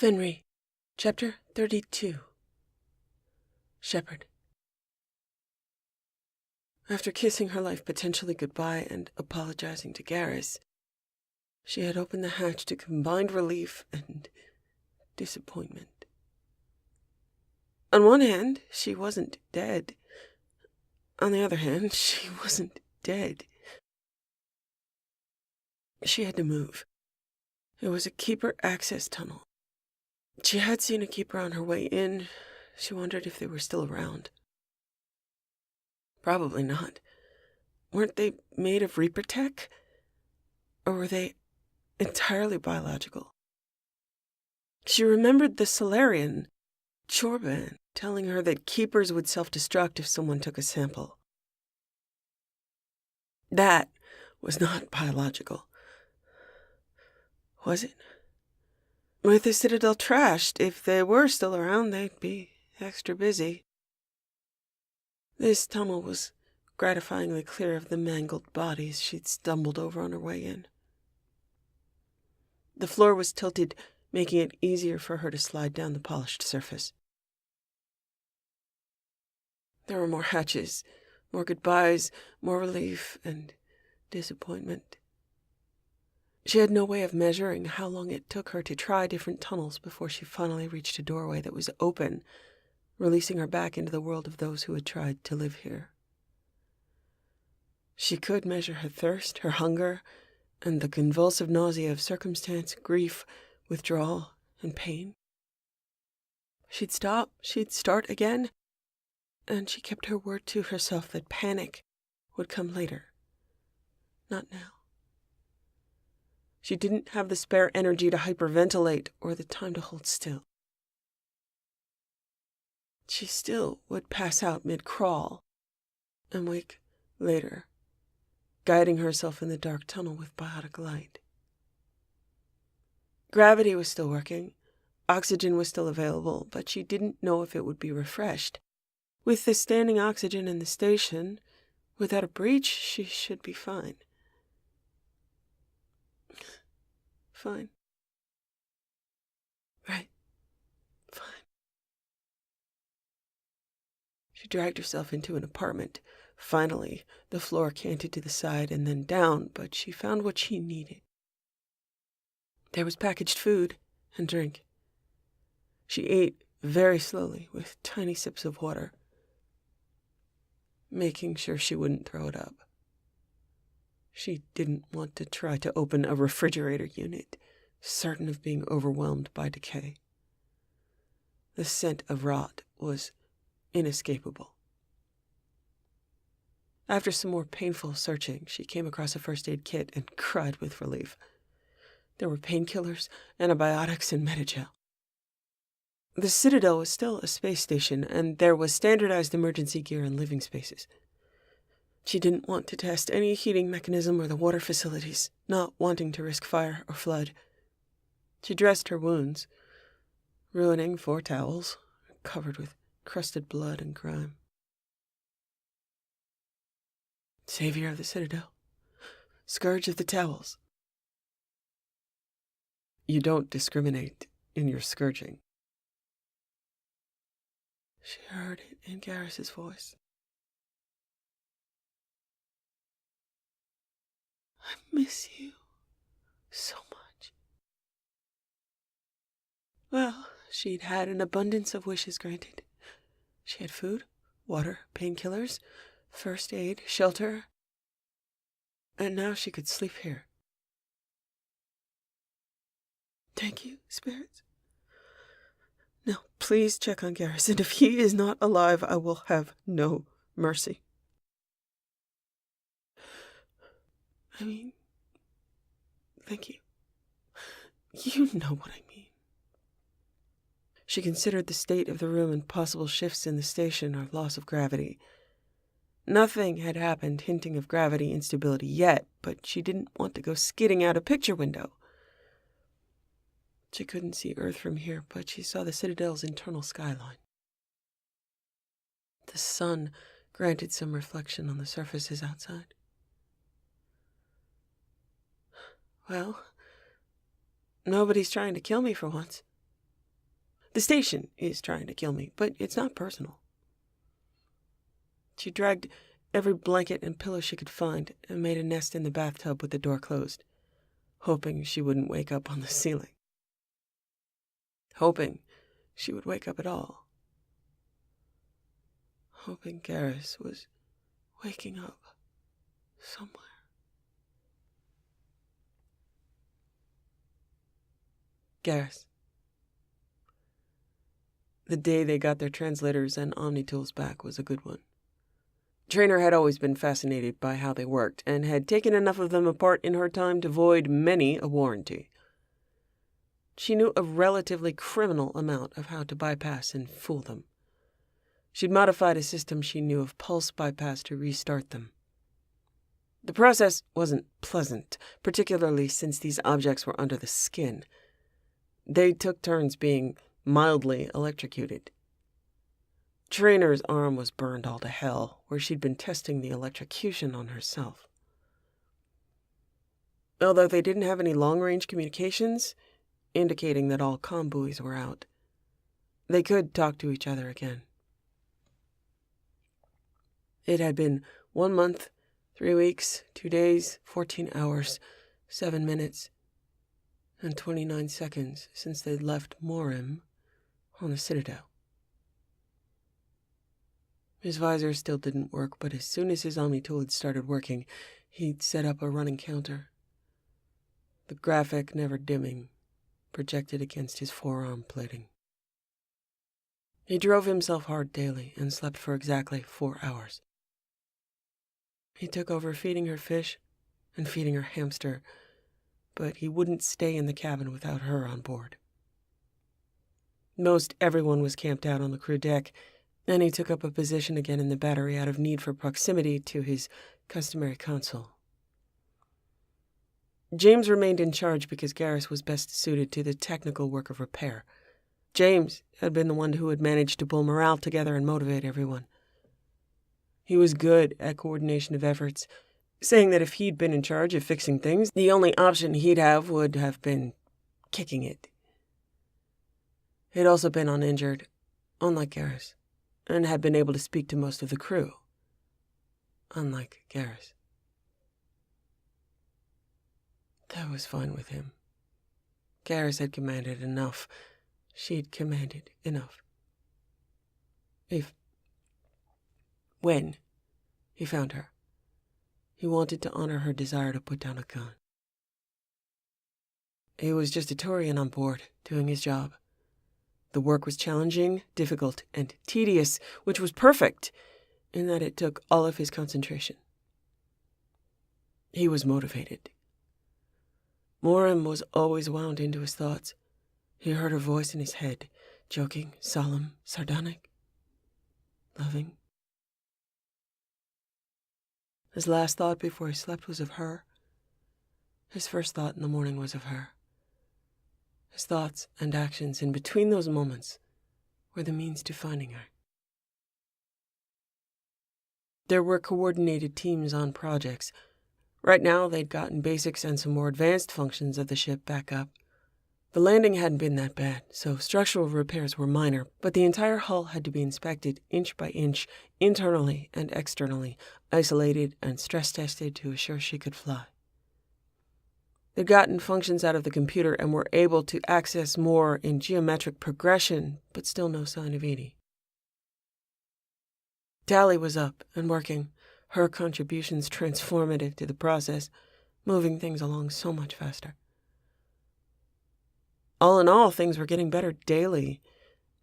Venri Chapter 32. Shepard. After kissing her life potentially goodbye and apologizing to Garrus, she had opened the hatch to combined relief and disappointment. On one hand, she wasn't dead. On the other hand, she wasn't dead. She had to move. It was a keeper access tunnel. She had seen a keeper on her way in. She wondered if they were still around. Probably not. Weren't they made of Reaper tech? Or were they entirely biological? She remembered the Solarian, Chorban, telling her that keepers would self-destruct if someone took a sample. That was not biological. Was it? With the Citadel trashed, if they were still around, they'd be extra busy. This tunnel was gratifyingly clear of the mangled bodies she'd stumbled over on her way in. The floor was tilted, making it easier for her to slide down the polished surface. There were more hatches, more goodbyes, more relief and disappointment. She had no way of measuring how long it took her to try different tunnels before she finally reached a doorway that was open, releasing her back into the world of those who had tried to live here. She could measure her thirst, her hunger, and the convulsive nausea of circumstance, grief, withdrawal, and pain. She'd stop, she'd start again, and she kept her word to herself that panic would come later, not now. She didn't have the spare energy to hyperventilate or the time to hold still. She still would pass out mid-crawl and wake later, guiding herself in the dark tunnel with biotic light. Gravity was still working, oxygen was still available, but she didn't know if it would be refreshed. With the standing oxygen in the station, without a breach, she should be fine. Fine. Right. Fine. She dragged herself into an apartment. Finally, the floor canted to the side and then down, but she found what she needed. There was packaged food and drink. She ate very slowly with tiny sips of water, making sure she wouldn't throw it up. She didn't want to try to open a refrigerator unit, certain of being overwhelmed by decay. The scent of rot was inescapable. After some more painful searching, she came across a first aid kit and cried with relief. There were painkillers, antibiotics, and Metagel. The Citadel was still a space station, and there was standardized emergency gear and living spaces. She didn't want to test any heating mechanism or the water facilities, not wanting to risk fire or flood. She dressed her wounds, ruining 4 towels, covered with crusted blood and grime. Savior of the Citadel, scourge of the towels. You don't discriminate in your scourging. She heard it in Garrus's voice. I miss you so much. Well, she'd had an abundance of wishes granted. She had food, water, painkillers, first aid, shelter, and now she could sleep here. Thank you, spirits. Now, please check on Garrus, and if he is not alive, I will have no mercy. I mean, thank you. You know what I mean. She considered the state of the room and possible shifts in the station or loss of gravity. Nothing had happened hinting of gravity instability yet, but she didn't want to go skidding out a picture window. She couldn't see Earth from here, but she saw the Citadel's internal skyline. The sun granted some reflection on the surfaces outside. Well, nobody's trying to kill me for once. The station is trying to kill me, but it's not personal. She dragged every blanket and pillow she could find and made a nest in the bathtub with the door closed, hoping she wouldn't wake up on the ceiling. Hoping she would wake up at all. Hoping Garrus was waking up somewhere. Garrus. The day they got their translators and Omnitools back was a good one. Traynor had always been fascinated by how they worked, and had taken enough of them apart in her time to void many a warranty. She knew a relatively criminal amount of how to bypass and fool them. She'd modified a system she knew of pulse bypass to restart them. The process wasn't pleasant, particularly since these objects were under the skin. They took turns being mildly electrocuted. Traynor's arm was burned all to hell, where she'd been testing the electrocution on herself. Although they didn't have any long-range communications, indicating that all comm buoys were out, they could talk to each other again. It had been 1 month, 3 weeks, 2 days, 14 hours, 7 minutes, and 29 seconds since they'd left Morim on the Citadel. His visor still didn't work, but as soon as his Omnitool had started working, he'd set up a running counter. The graphic, never dimming, projected against his forearm plating. He drove himself hard daily and slept for exactly 4 hours. He took over feeding her fish and feeding her hamster, but he wouldn't stay in the cabin without her on board. Most everyone was camped out on the crew deck, and he took up a position again in the battery out of need for proximity to his customary console. James remained in charge because Garrus was best suited to the technical work of repair. James had been the one who had managed to pull morale together and motivate everyone. He was good at coordination of efforts, saying that if he'd been in charge of fixing things, the only option he'd have would have been kicking it. He'd also been uninjured, unlike Garrus, and had been able to speak to most of the crew, unlike Garrus. That was fine with him. Garrus had commanded enough. She'd commanded enough. When he found her, he wanted to honor her desire to put down a gun. He was just a Turian on board, doing his job. The work was challenging, difficult, and tedious, which was perfect in that it took all of his concentration. He was motivated. Morim was always wound into his thoughts. He heard her voice in his head, joking, solemn, sardonic, loving. His last thought before he slept was of her. His first thought in the morning was of her. His thoughts and actions in between those moments were the means to finding her. There were coordinated teams on projects. Right now, they'd gotten basics and some more advanced functions of the ship back up. The landing hadn't been that bad, so structural repairs were minor, but the entire hull had to be inspected inch by inch, internally and externally, isolated and stress-tested to assure she could fly. They'd gotten functions out of the computer and were able to access more in geometric progression, but still no sign of Edie. Tally was up and working, her contributions transformative to the process, moving things along so much faster. All in all, things were getting better daily,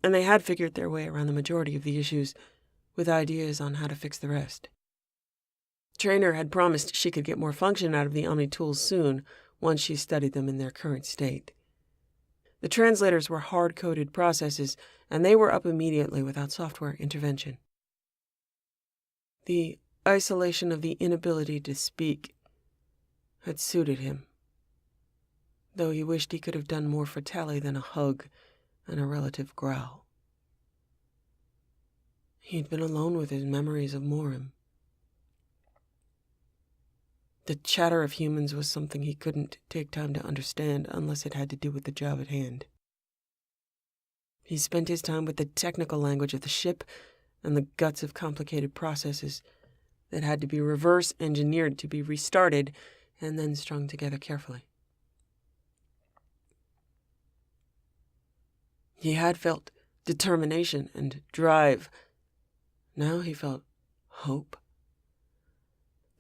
and they had figured their way around the majority of the issues, with ideas on how to fix the rest. Traynor had promised she could get more function out of the Omnitools soon, once she studied them in their current state. The translators were hard-coded processes, and they were up immediately without software intervention. The isolation of the inability to speak had suited him, though he wished he could have done more for Tally than a hug and a relative growl. He'd been alone with his memories of Morim. The chatter of humans was something he couldn't take time to understand unless it had to do with the job at hand. He spent his time with the technical language of the ship and the guts of complicated processes that had to be reverse-engineered to be restarted and then strung together carefully. He had felt determination and drive. Now he felt hope.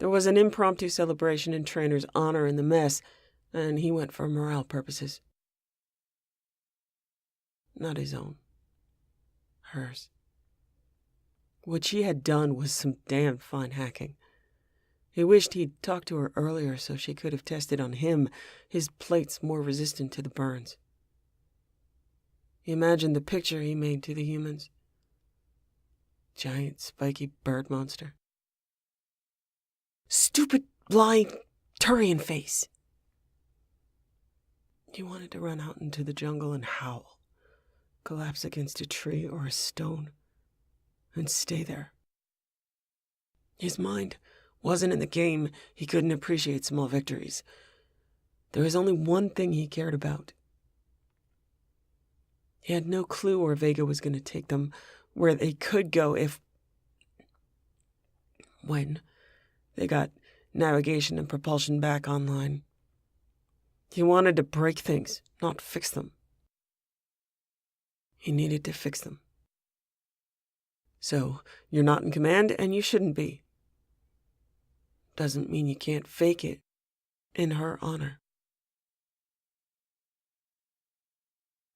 There was an impromptu celebration in Trainor's honor in the mess, and he went for morale purposes. Not his own. Hers. What she had done was some damn fine hacking. He wished he'd talked to her earlier so she could have tested on him, his plates more resistant to the burns. He imagined the picture he made to the humans. Giant, spiky bird monster. Stupid, lying Turian face. He wanted to run out into the jungle and howl, collapse against a tree or a stone, and stay there. His mind wasn't in the game. He couldn't appreciate small victories. There was only one thing he cared about. He had no clue where Vega was going to take them, where they could go when they got navigation and propulsion back online. He wanted to break things, not fix them. He needed to fix them. So, you're not in command, and you shouldn't be. Doesn't mean you can't fake it in her honor.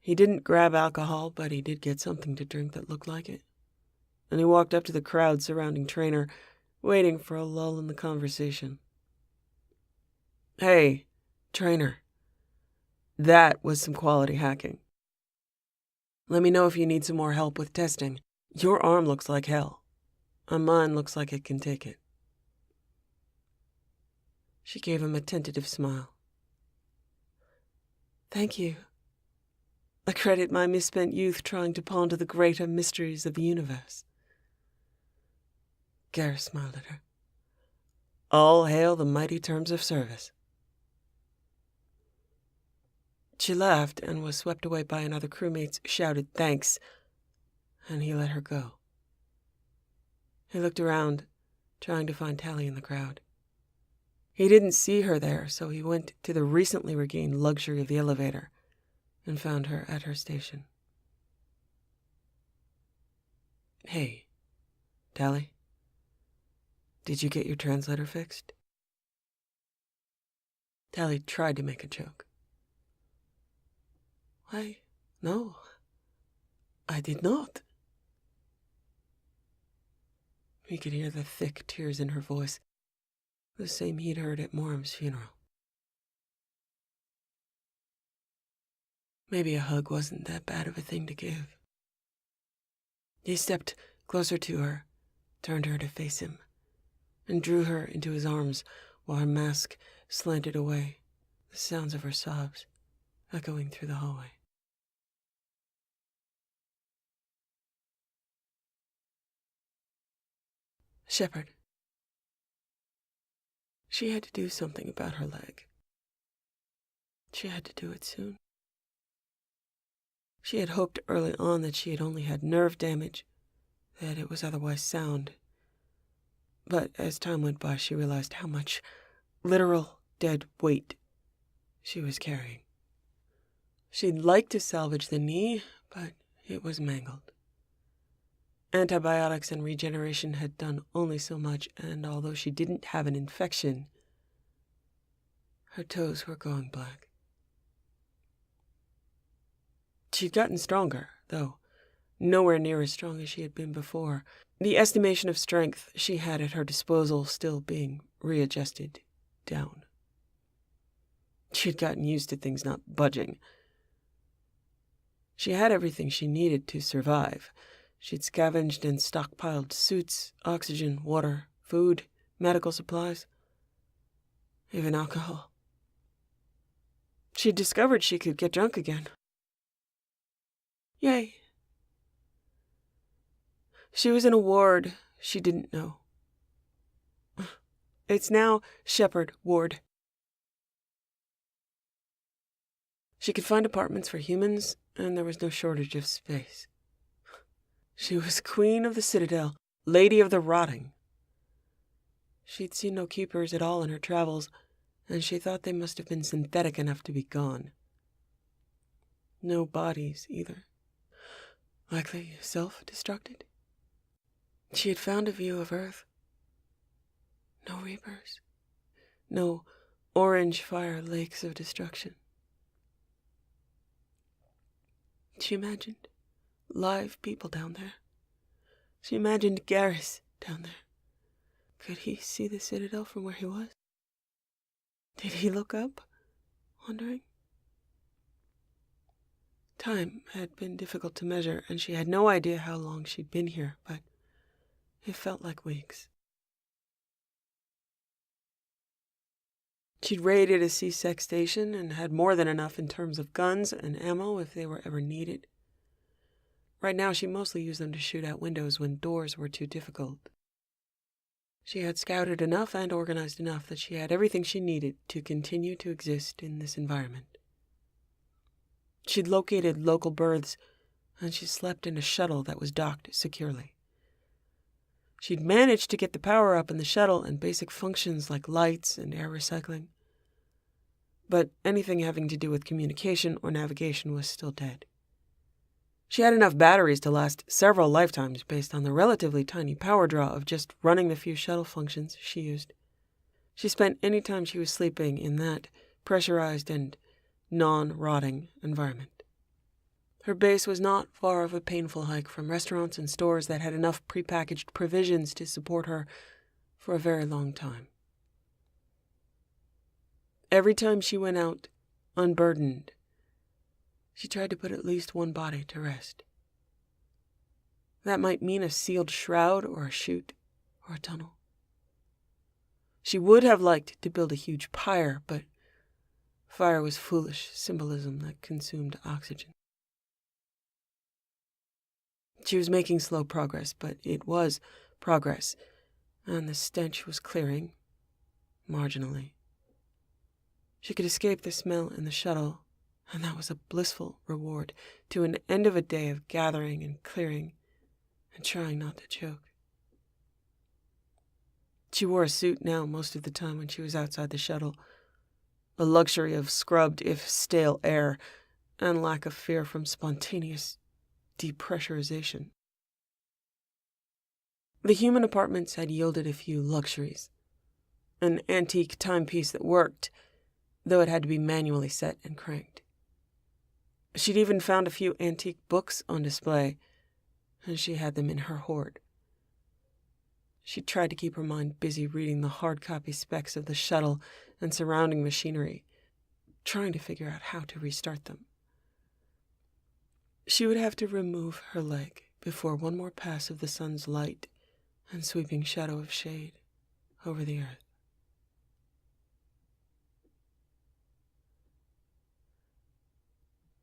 He didn't grab alcohol, but he did get something to drink that looked like it. And he walked up to the crowd surrounding Trainor, waiting for a lull in the conversation. Hey, Trainor. That was some quality hacking. Let me know if you need some more help with testing. Your arm looks like hell, and mine looks like it can take it. She gave him a tentative smile. Thank you. I credit my misspent youth trying to ponder the greater mysteries of the universe. Garrus smiled at her. All hail the mighty terms of service. She laughed and was swept away by another crewmate's shouted thanks, and he let her go. He looked around, trying to find Tally in the crowd. He didn't see her there, so he went to the recently regained luxury of the elevator and found her at her station. Hey, Tally, did you get your translator fixed? Tally tried to make a joke. Why, no, I did not. He could hear the thick tears in her voice, the same he'd heard at Moram's funeral. Maybe a hug wasn't that bad of a thing to give. He stepped closer to her, turned her to face him, and drew her into his arms while her mask slanted away, the sounds of her sobs echoing through the hallway. Shepard. She had to do something about her leg. She had to do it soon. She had hoped early on that she had only had nerve damage, that it was otherwise sound. But as time went by, she realized how much literal dead weight she was carrying. She'd like to salvage the knee, but it was mangled. Antibiotics and regeneration had done only so much, and although she didn't have an infection, her toes were going black. She'd gotten stronger, though nowhere near as strong as she had been before, the estimation of strength she had at her disposal still being readjusted down. She'd gotten used to things not budging. She had everything she needed to survive. She'd scavenged and stockpiled suits, oxygen, water, food, medical supplies, even alcohol. She'd discovered she could get drunk again. Yay. She was in a ward she didn't know. It's now Shepard Ward. She could find apartments for humans and there was no shortage of space. She was queen of the Citadel, lady of the rotting. She'd seen no keepers at all in her travels, and she thought they must have been synthetic enough to be gone. No bodies, either. Likely self-destructed. She had found a view of Earth. No reapers. No orange fire lakes of destruction. She imagined live people down there. She imagined Garrus down there. Could he see the Citadel from where he was? Did he look up, wondering? Time had been difficult to measure, and she had no idea how long she'd been here, but it felt like weeks. She'd raided a C-Sec station and had more than enough in terms of guns and ammo if they were ever needed. Right now, she mostly used them to shoot out windows when doors were too difficult. She had scouted enough and organized enough that she had everything she needed to continue to exist in this environment. She'd located local berths, and she slept in a shuttle that was docked securely. She'd managed to get the power up in the shuttle and basic functions like lights and air recycling. But anything having to do with communication or navigation was still dead. She had enough batteries to last several lifetimes based on the relatively tiny power draw of just running the few shuttle functions she used. She spent any time she was sleeping in that pressurized and non-rotting environment. Her base was not far of a painful hike from restaurants and stores that had enough prepackaged provisions to support her for a very long time. Every time she went out, unburdened, she tried to put at least one body to rest. That might mean a sealed shroud or a chute or a tunnel. She would have liked to build a huge pyre, but fire was foolish symbolism that consumed oxygen. She was making slow progress, but it was progress, and the stench was clearing, marginally. She could escape the smell in the shuttle, and that was a blissful reward to an end of a day of gathering and clearing and trying not to choke. She wore a suit now most of the time when she was outside the shuttle, a luxury of scrubbed, if stale, air and lack of fear from spontaneous depressurization. The human apartments had yielded a few luxuries. An antique timepiece that worked, though it had to be manually set and cranked. She'd even found a few antique books on display, and she had them in her hoard. She tried to keep her mind busy reading the hard copy specs of the shuttle and surrounding machinery, trying to figure out how to restart them. She would have to remove her leg before one more pass of the sun's light and sweeping shadow of shade over the earth.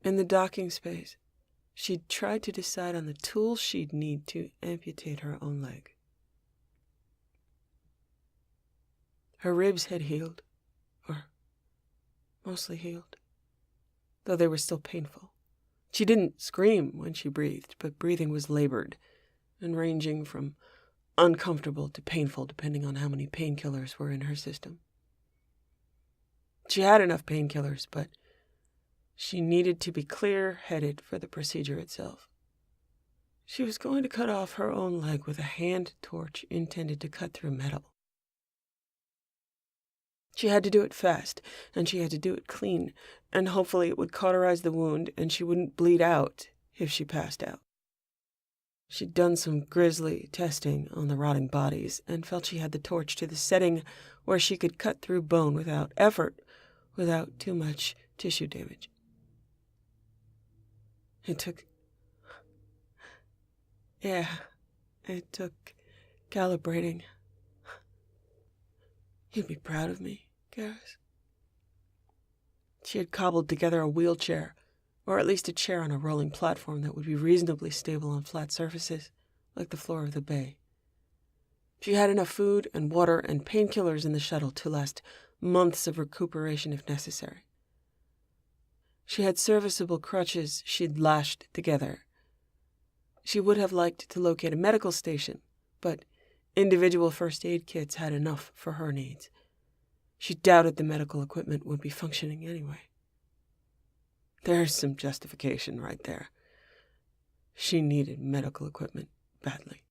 In the docking space, she'd tried to decide on the tools she'd need to amputate her own leg. Her ribs had healed, or mostly healed, though they were still painful. She didn't scream when she breathed, but breathing was labored and ranging from uncomfortable to painful depending on how many painkillers were in her system. She had enough painkillers, but she needed to be clear-headed for the procedure itself. She was going to cut off her own leg with a hand torch intended to cut through metal. She had to do it fast, and she had to do it clean, and hopefully it would cauterize the wound and she wouldn't bleed out if she passed out. She'd done some grisly testing on the rotting bodies and felt she had the torch to the setting where she could cut through bone without effort, without too much tissue damage. It took calibrating. You'd be proud of me, Garrus. She had cobbled together a wheelchair, or at least a chair on a rolling platform that would be reasonably stable on flat surfaces, like the floor of the bay. She had enough food and water and painkillers in the shuttle to last months of recuperation if necessary. She had serviceable crutches she'd lashed together. She would have liked to locate a medical station, but individual first aid kits had enough for her needs. She doubted the medical equipment would be functioning anyway. There's some justification right there. She needed medical equipment badly.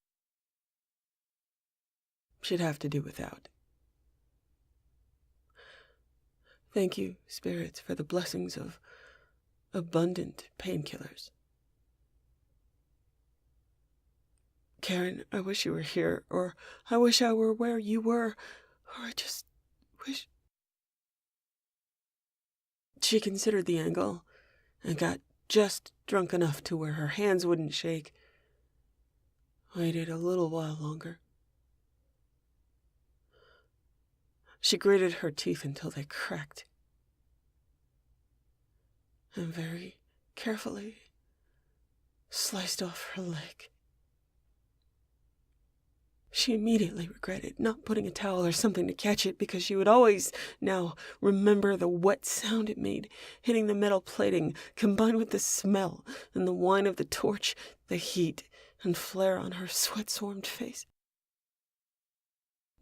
She'd have to do without. Thank you, spirits, for the blessings of abundant painkillers. Karen, I wish you were here, or I wish I were where you were, or I just wish... She considered the angle and got just drunk enough to where her hands wouldn't shake. Waited a little while longer. She gritted her teeth until they cracked, and very carefully sliced off her leg. She immediately regretted not putting a towel or something to catch it, because she would always now remember the wet sound it made, hitting the metal plating, combined with the smell and the whine of the torch, the heat and flare on her sweat-swarmed face.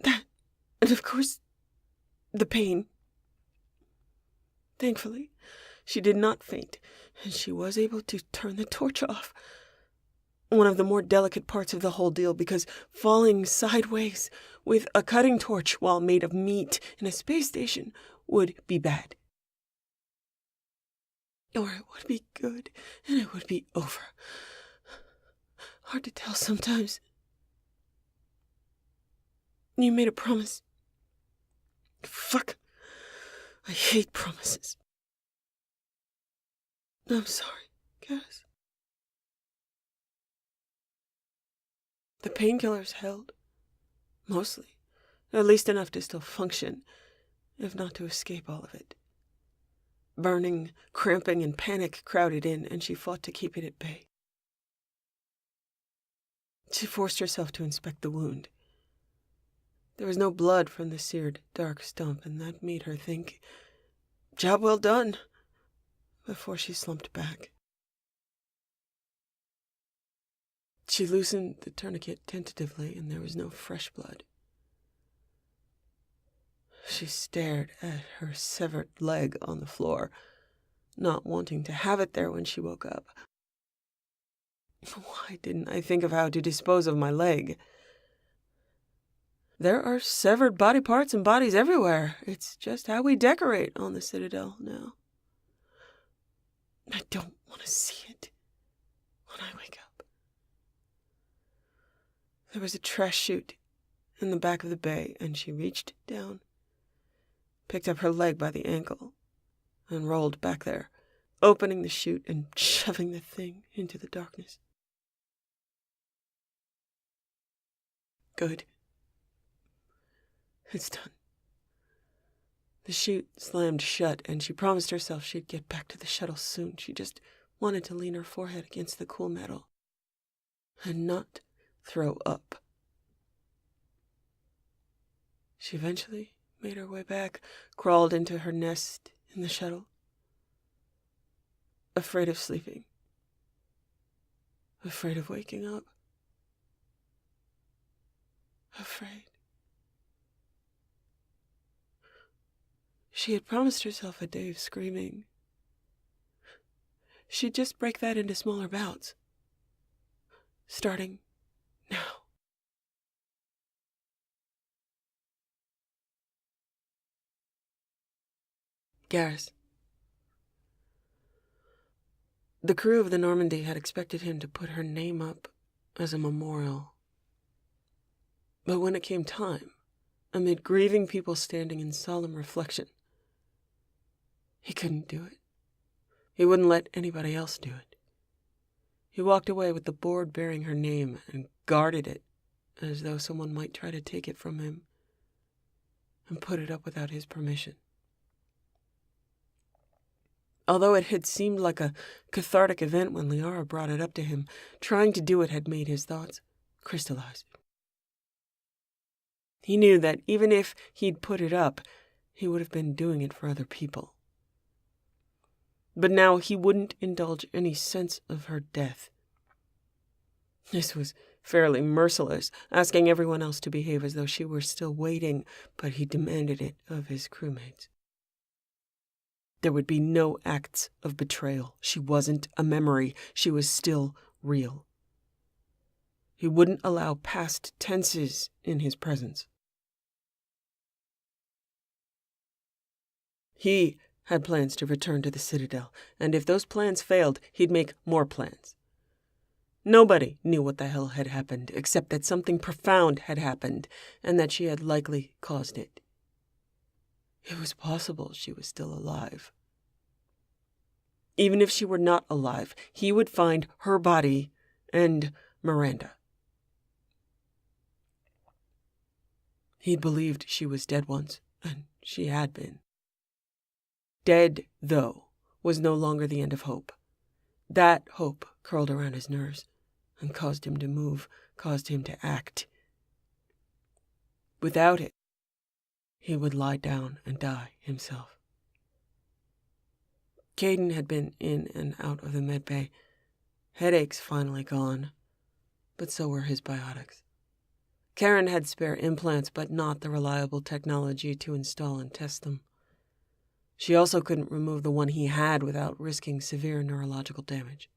That, and of course, the pain. Thankfully, she did not faint, and she was able to turn the torch off. One of the more delicate parts of the whole deal, because falling sideways with a cutting torch while made of meat in a space station would be bad. Or it would be good, and it would be over. Hard to tell sometimes. You made a promise. Fuck. I hate promises. I'm sorry, Garrus. The painkillers held. Mostly. At least enough to still function, if not to escape all of it. Burning, cramping, and panic crowded in, and she fought to keep it at bay. She forced herself to inspect the wound. There was no blood from the seared, dark stump, and that made her think, job well done, before she slumped back. She loosened the tourniquet tentatively, and there was no fresh blood. She stared at her severed leg on the floor, not wanting to have it there when she woke up. Why didn't I think of how to dispose of my leg? There are severed body parts and bodies everywhere. It's just how we decorate on the Citadel now. I don't want to see it when I wake up. There was a trash chute in the back of the bay, and she reached down, picked up her leg by the ankle, and rolled back there, opening the chute and shoving the thing into the darkness. Good. It's done. The chute slammed shut, and she promised herself she'd get back to the shuttle soon. She just wanted to lean her forehead against the cool metal and not throw up. She eventually made her way back, crawled into her nest in the shuttle, afraid of sleeping, afraid of waking up, afraid. She had promised herself a day of screaming. She'd just break that into smaller bouts, starting now. Garrus. The crew of the Normandy had expected him to put her name up as a memorial. But when it came time, amid grieving people standing in solemn reflection, he couldn't do it. He wouldn't let anybody else do it. He walked away with the board bearing her name and guarded it as though someone might try to take it from him and put it up without his permission. Although it had seemed like a cathartic event when Liara brought it up to him, trying to do it had made his thoughts crystallize. He knew that even if he'd put it up, he would have been doing it for other people. But now he wouldn't indulge any sense of her death. This was fairly merciless, asking everyone else to behave as though she were still waiting, but he demanded it of his crewmates. There would be no acts of betrayal. She wasn't a memory. She was still real. He wouldn't allow past tenses in his presence. He had plans to return to the Citadel, and if those plans failed, he'd make more plans. Nobody knew what the hell had happened, except that something profound had happened, and that she had likely caused it. It was possible she was still alive. Even if she were not alive, he would find her body and Miranda. He'd believed she was dead once, and she had been. Dead, though, was no longer the end of hope. That hope curled around his nerves and caused him to move, caused him to act. Without it, he would lie down and die himself. Caden had been in and out of the medbay. Headaches finally gone, but so were his biotics. Karen had spare implants, but not the reliable technology to install and test them. She also couldn't remove the one he had without risking severe neurological damage.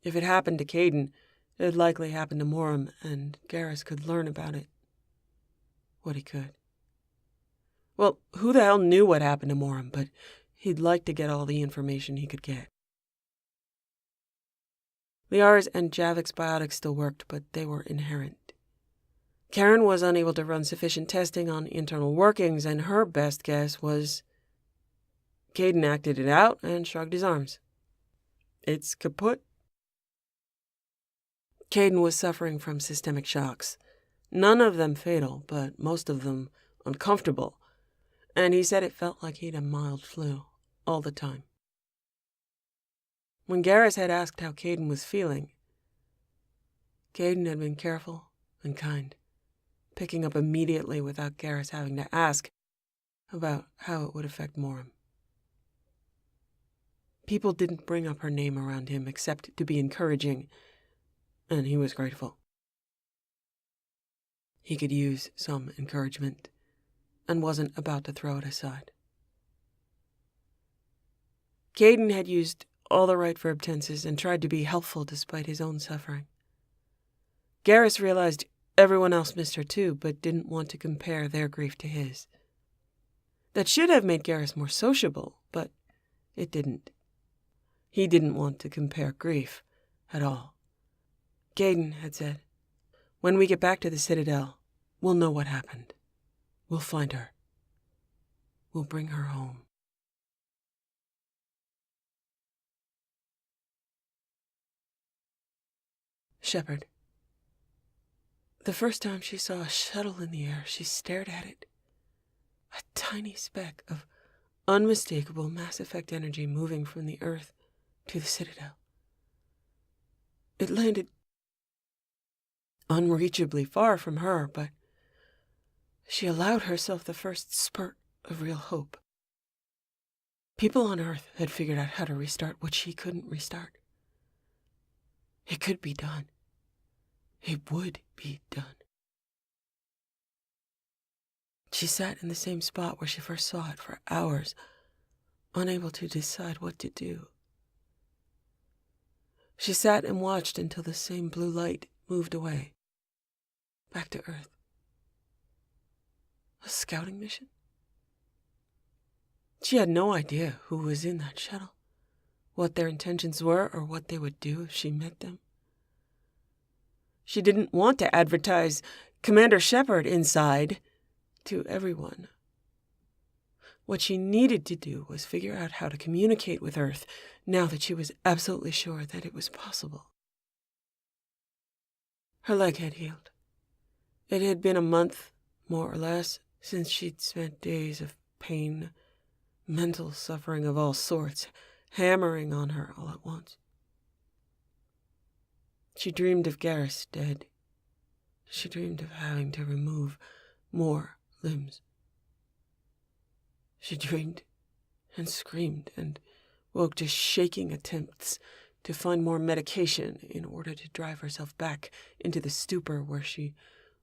If it happened to Caden, it'd likely happen to Moram, and Garrus could learn about it. What he could. Well, who the hell knew what happened to Moram, but he'd like to get all the information he could get. Liara's and Javik's biotics still worked, but they were inherent. Karen was unable to run sufficient testing on internal workings, and her best guess was... Caden acted it out and shrugged his arms. It's kaput. Caden was suffering from systemic shocks. None of them fatal, but most of them uncomfortable, and he said it felt like he'd a mild flu all the time. When Garrus had asked how Caden was feeling, Caden had been careful and kind, picking up immediately without Garrus having to ask about how it would affect Moram. People didn't bring up her name around him except to be encouraging, and he was grateful. He could use some encouragement, and wasn't about to throw it aside. Caden had used all the right verb tenses and tried to be helpful despite his own suffering. Garrus realized everyone else missed her too, but didn't want to compare their grief to his. That should have made Garrus more sociable, but it didn't. He didn't want to compare grief at all. Caden had said, "When we get back to the Citadel, we'll know what happened. We'll find her. We'll bring her home." Shepard. The first time she saw a shuttle in the air, she stared at it. A tiny speck of unmistakable Mass Effect energy moving from the Earth to the Citadel. It landed unreachably far from her, but she allowed herself the first spurt of real hope. People on Earth had figured out how to restart what she couldn't restart. It could be done. It would be done. She sat in the same spot where she first saw it for hours, unable to decide what to do. She sat and watched until the same blue light moved away, back to Earth. A scouting mission? She had no idea who was in that shuttle, what their intentions were, or what they would do if she met them. She didn't want to advertise Commander Shepard inside to everyone. What she needed to do was figure out how to communicate with Earth now that she was absolutely sure that it was possible. Her leg had healed. It had been a month, more or less, since she'd spent days of pain, mental suffering of all sorts, hammering on her all at once. She dreamed of Garrus dead. She dreamed of having to remove more limbs. She dreamed and screamed and woke to shaking attempts to find more medication in order to drive herself back into the stupor where she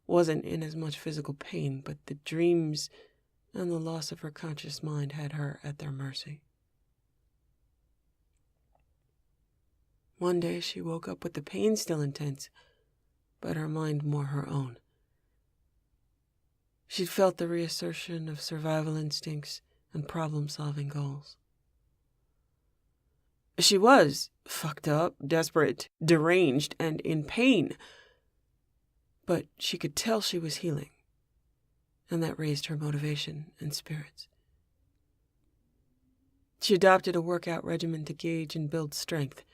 wasn't in as much physical pain, but the dreams and the loss of her conscious mind had her at their mercy. One day she woke up with the pain still intense, but her mind more her own. She'd felt the reassertion of survival instincts and problem-solving goals. She was fucked up, desperate, deranged, and in pain, but she could tell she was healing, and that raised her motivation and spirits. She adopted a workout regimen to gauge and build strength.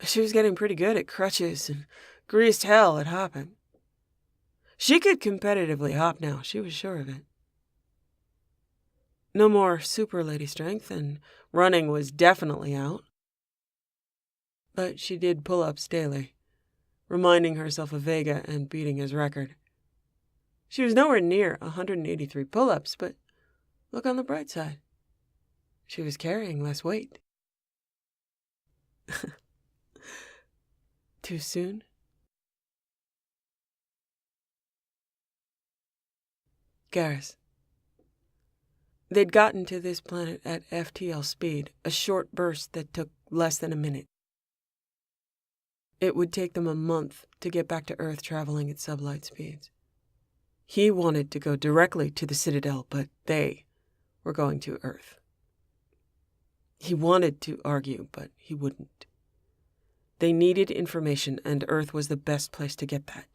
She was getting pretty good at crutches and greased hell at hopping. She could competitively hop now, she was sure of it. No more super lady strength, and running was definitely out. But she did pull-ups daily, reminding herself of Vega and beating his record. She was nowhere near 183 pull-ups, but look on the bright side. She was carrying less weight. Too soon? Garrus. They'd gotten to this planet at FTL speed, a short burst that took less than a minute. It would take them a month to get back to Earth traveling at sublight speeds. He wanted to go directly to the Citadel, but they were going to Earth. He wanted to argue, but he wouldn't. They needed information, and Earth was the best place to get that.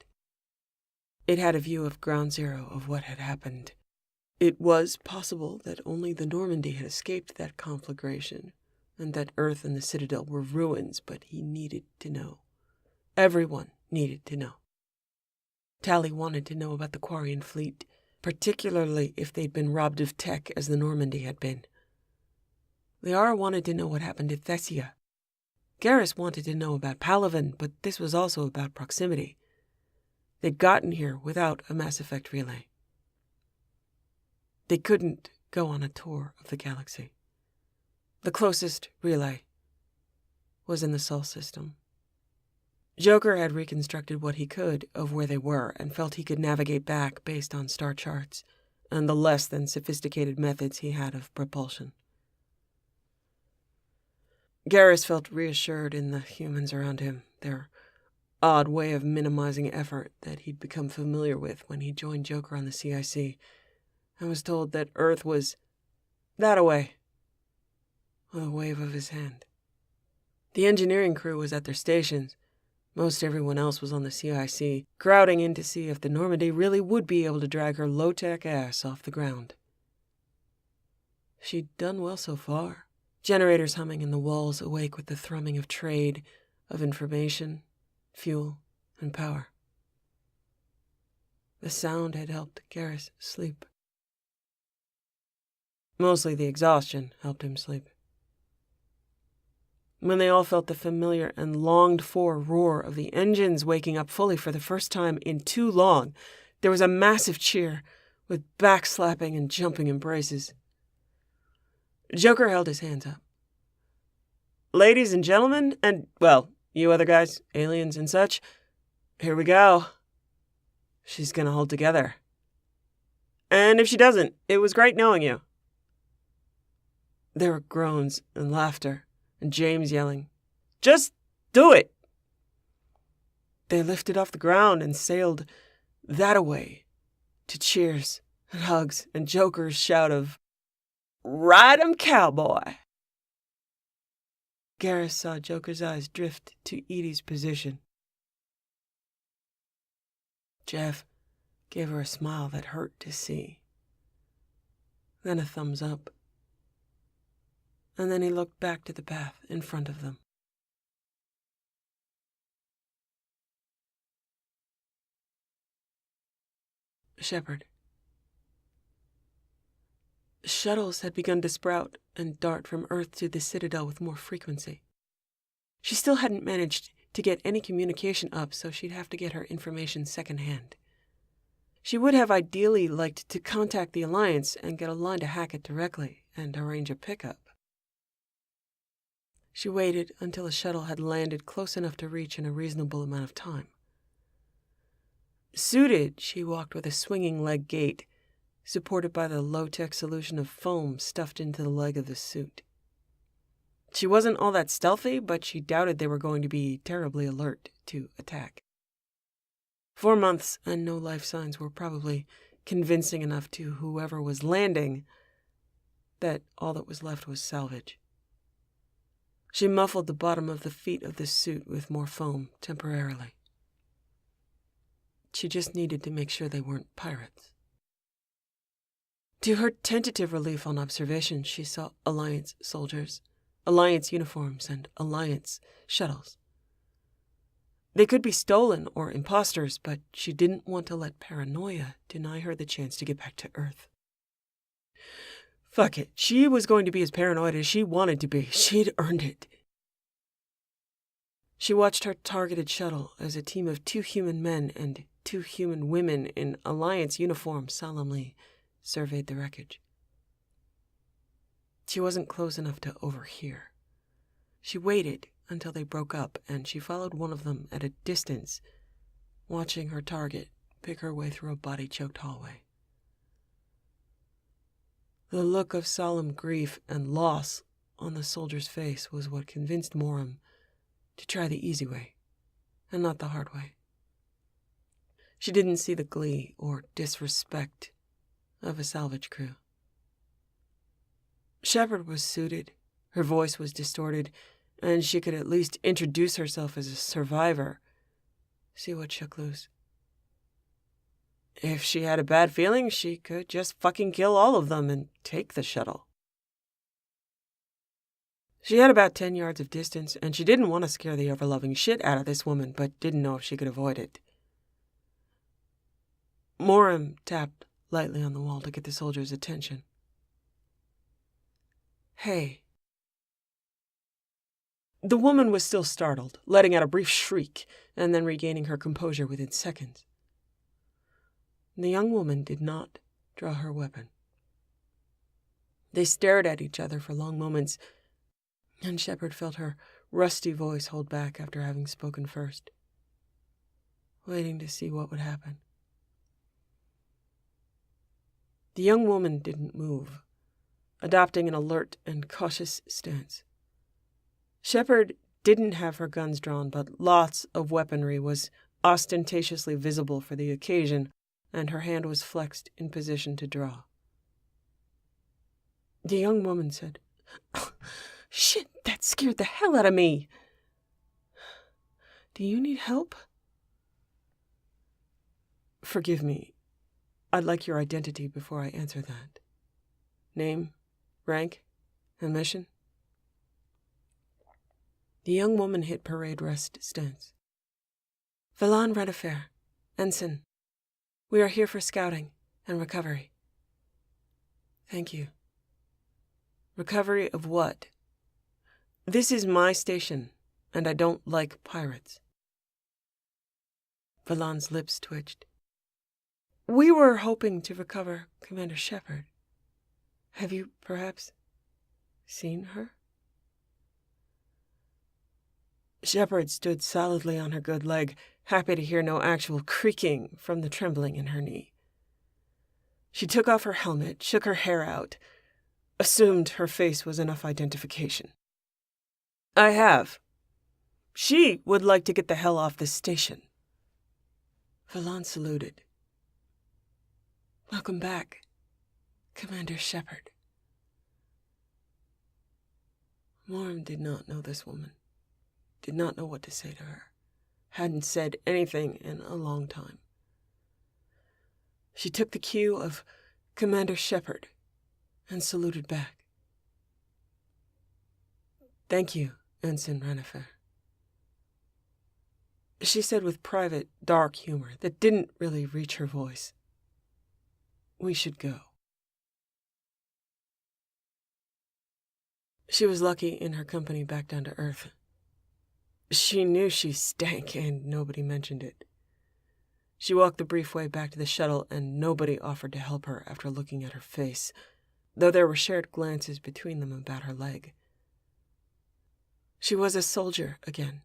It had a view of Ground Zero of what had happened. It was possible that only the Normandy had escaped that conflagration, and that Earth and the Citadel were ruins, but he needed to know. Everyone needed to know. Tally wanted to know about the Quarian fleet, particularly if they'd been robbed of tech as the Normandy had been. Liara wanted to know what happened at Thessia. Garrus wanted to know about Palaven, but this was also about proximity. They'd gotten here without a Mass Effect relay. They couldn't go on a tour of the galaxy. The closest relay was in the Sol system. Joker had reconstructed what he could of where they were and felt he could navigate back based on star charts and the less than sophisticated methods he had of propulsion. Garrus felt reassured in the humans around him, their odd way of minimizing effort that he'd become familiar with when he joined Joker on the CIC, and was told that Earth was that-a-way, with a wave of his hand. The engineering crew was at their stations. Most everyone else was on the CIC, crowding in to see if the Normandy really would be able to drag her low-tech ass off the ground. She'd done well so far. Generators humming and the walls awake with the thrumming of trade, of information, fuel, and power. The sound had helped Garrus sleep. Mostly the exhaustion helped him sleep. When they all felt the familiar and longed-for roar of the engines waking up fully for the first time in too long, there was a massive cheer, with backslapping and jumping embraces. Joker held his hands up. Ladies and gentlemen, and, well, you other guys, aliens and such, here we go. She's gonna hold together. And if she doesn't, it was great knowing you. There were groans and laughter, and James yelling, "Just do it!" They lifted off the ground and sailed that-a-way, to cheers and hugs and Joker's shout of, "Ride 'em, cowboy!" Garrus saw Joker's eyes drift to Edie's position. Jeff gave her a smile that hurt to see. Then a thumbs up. And then he looked back to the path in front of them. Shepard. Shuttles had begun to sprout and dart from Earth to the Citadel with more frequency. She still hadn't managed to get any communication up, so she'd have to get her information secondhand. She would have ideally liked to contact the Alliance and get a line to Hackett directly and arrange a pickup. She waited until the shuttle had landed close enough to reach in a reasonable amount of time. Suited, she walked with a swinging leg gait, supported by the low-tech solution of foam stuffed into the leg of the suit. She wasn't all that stealthy, but she doubted they were going to be terribly alert to attack. 4 months and no life signs were probably convincing enough to whoever was landing that all that was left was salvage. She muffled the bottom of the feet of the suit with more foam temporarily. She just needed to make sure they weren't pirates. To her tentative relief on observation, she saw Alliance soldiers, Alliance uniforms, and Alliance shuttles. They could be stolen or imposters, but she didn't want to let paranoia deny her the chance to get back to Earth. Fuck it, she was going to be as paranoid as she wanted to be. She'd earned it. She watched her targeted shuttle as a team of 2 human men and 2 human women in Alliance uniform solemnly surveyed the wreckage. She wasn't close enough to overhear. She waited until they broke up, and she followed one of them at a distance, watching her target pick her way through a body-choked hallway. The look of solemn grief and loss on the soldier's face was what convinced Moram to try the easy way, and not the hard way. She didn't see the glee or disrespect of a salvage crew. Shepard was suited, her voice was distorted, and she could at least introduce herself as a survivor, see what shook loose. If she had a bad feeling, she could just fucking kill all of them and take the shuttle. She had about 10 yards of distance, and she didn't want to scare the ever-loving shit out of this woman, but didn't know if she could avoid it. Moram tapped lightly on the wall to get the soldier's attention. Hey. The woman was still startled, letting out a brief shriek, and then regaining her composure within seconds. The young woman did not draw her weapon. They stared at each other for long moments, and Shepard felt her rusty voice hold back after having spoken first, waiting to see what would happen. The young woman didn't move, adopting an alert and cautious stance. Shepard didn't have her guns drawn, but lots of weaponry was ostentatiously visible for the occasion, and her hand was flexed in position to draw. The young woman said, "Oh, shit, that scared the hell out of me. Do you need help?" "Forgive me. I'd like your identity before I answer that. Name, rank, and mission?" The young woman hit parade rest stance. "Velan Renifer, Ensign. We are here for scouting and recovery." "Thank you." "Recovery of what?" "This is my station, and I don't like pirates." Velan's lips twitched. "We were hoping to recover Commander Shepard. Have you, perhaps, seen her?" Shepard stood solidly on her good leg, happy to hear no actual creaking from the trembling in her knee. She took off her helmet, shook her hair out, assumed her face was enough identification. "I have. She would like to get the hell off this station." Velan saluted. "Welcome back, Commander Shepard." Moram did not know this woman, did not know what to say to her, hadn't said anything in a long time. She took the cue of Commander Shepard and saluted back. "Thank you, Ensign Renifer," she said with private, dark humor that didn't really reach her voice. "We should go." She was lucky in her company back down to Earth. She knew she stank, and nobody mentioned it. She walked the brief way back to the shuttle, and nobody offered to help her after looking at her face, though there were shared glances between them about her leg. She was a soldier again.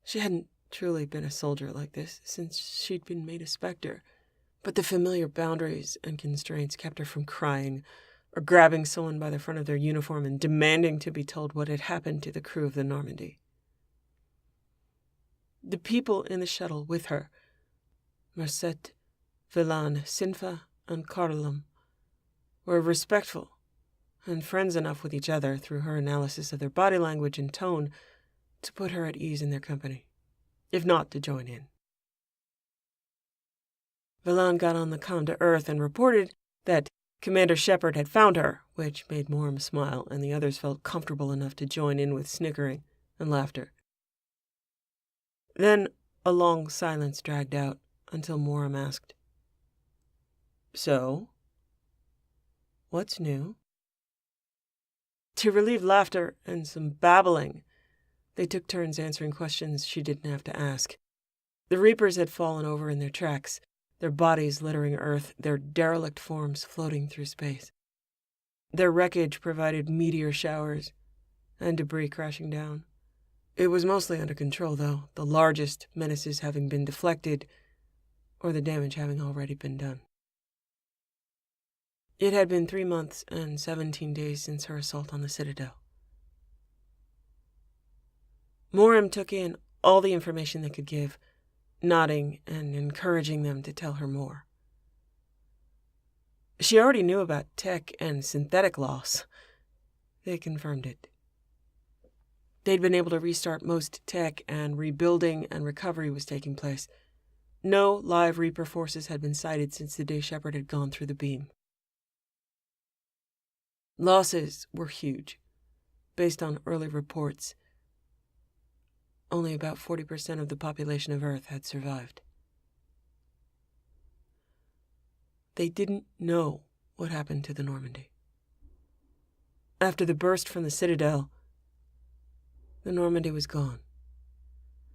She hadn't truly been a soldier like this since she'd been made a Spectre, but the familiar boundaries and constraints kept her from crying or grabbing someone by the front of their uniform and demanding to be told what had happened to the crew of the Normandy. The people in the shuttle with her, Merced, Villan, Sinfa, and Carlum, were respectful and friends enough with each other through her analysis of their body language and tone to put her at ease in their company, if not to join in. Villan got on the comm to Earth and reported that Commander Shepard had found her, which made Moram smile, and the others felt comfortable enough to join in with snickering and laughter. Then a long silence dragged out until Moram asked, "So, what's new?" To relieve laughter and some babbling, they took turns answering questions she didn't have to ask. The Reapers had fallen over in their tracks, their bodies littering Earth, their derelict forms floating through space. Their wreckage provided meteor showers and debris crashing down. It was mostly under control, though, the largest menaces having been deflected or the damage having already been done. It had been 3 months and 17 days since her assault on the Citadel. Moram took in all the information they could give, nodding and encouraging them to tell her more. She already knew about tech and synthetic loss. They confirmed it. They'd been able to restart most tech, and rebuilding and recovery was taking place. No live Reaper forces had been sighted since the day Shepard had gone through the beam. Losses were huge. Based on early reports, only about 40% of the population of Earth had survived. They didn't know what happened to the Normandy. After the burst from the Citadel, the Normandy was gone.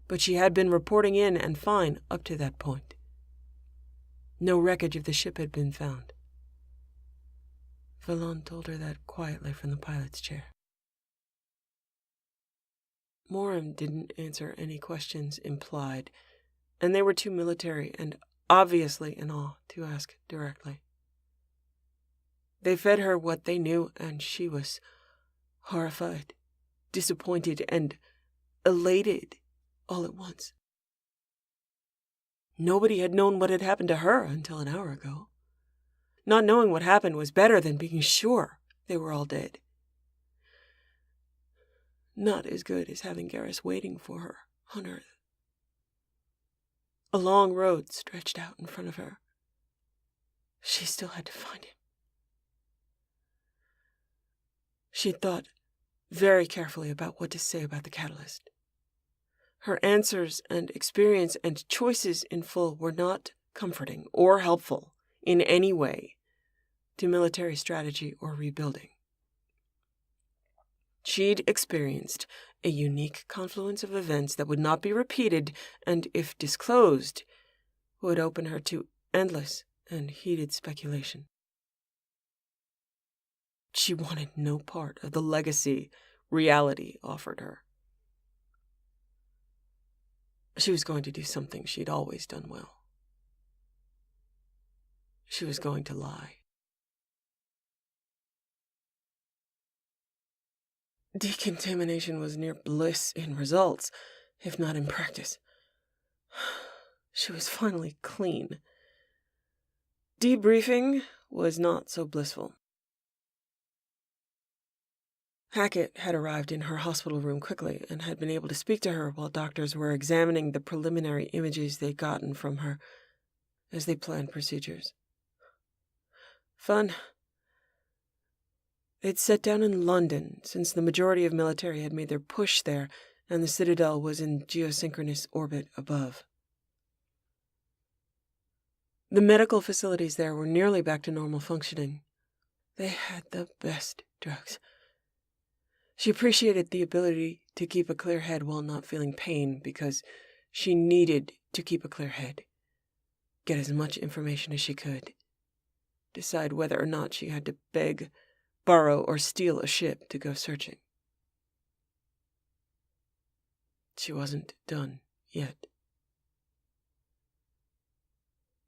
But she had been reporting in and fine up to that point. No wreckage of the ship had been found. Villan told her that quietly from the pilot's chair. Moram didn't answer any questions implied, and they were too military and obviously in awe to ask directly. They fed her what they knew, and she was horrified, disappointed, and elated all at once. Nobody had known what had happened to her until an hour ago. Not knowing what happened was better than being sure they were all dead. Not as good as having Garrus waiting for her on Earth. A long road stretched out in front of her. She still had to find him. She'd thought very carefully about what to say about the catalyst. Her answers and experience and choices in full were not comforting or helpful in any way to military strategy or rebuilding. She'd experienced a unique confluence of events that would not be repeated and, if disclosed, would open her to endless and heated speculation. She wanted no part of the legacy reality offered her. She was going to do something she'd always done well. She was going to lie. Decontamination was near bliss in results, if not in practice. She was finally clean. Debriefing was not so blissful. Hackett had arrived in her hospital room quickly and had been able to speak to her while doctors were examining the preliminary images they'd gotten from her as they planned procedures. Fun. They'd set down in London, since the majority of military had made their push there, and the Citadel was in geosynchronous orbit above. The medical facilities there were nearly back to normal functioning. They had the best drugs. She appreciated the ability to keep a clear head while not feeling pain, because she needed to keep a clear head. get as much information as she could, decide whether or not she had to beg, borrow, or steal a ship to go searching. She wasn't done yet.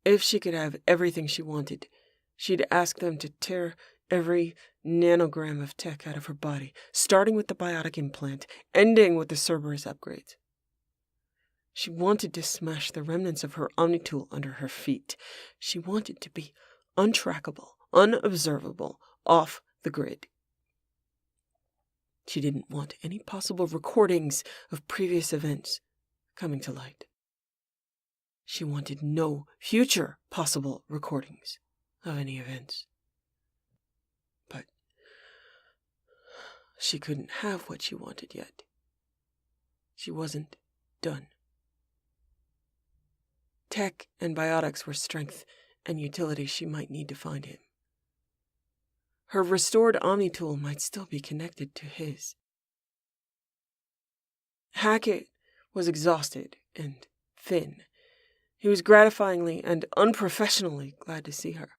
If she could have everything she wanted, she'd ask them to tear every nanogram of tech out of her body, starting with the biotic implant, ending with the Cerberus upgrades. She wanted to smash the remnants of her Omnitool under her feet. She wanted to be untrackable, unobservable, off the grid. She didn't want any possible recordings of previous events coming to light. She wanted no future possible recordings of any events. But she couldn't have what she wanted yet. She wasn't done. Tech and biotics were strength and utility she might need to find him. Her restored Omnitool might still be connected to his. Hackett was exhausted and thin. He was gratifyingly and unprofessionally glad to see her.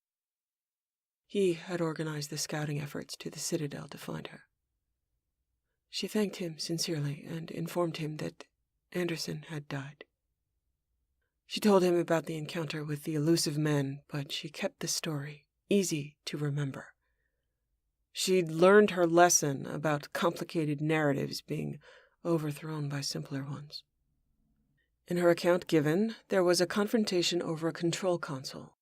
He had organized the scouting efforts to the Citadel to find her. She thanked him sincerely and informed him that Anderson had died. She told him about the encounter with the elusive man, but she kept the story easy to remember. She'd learned her lesson about complicated narratives being overthrown by simpler ones. In her account given, there was a confrontation over a control console.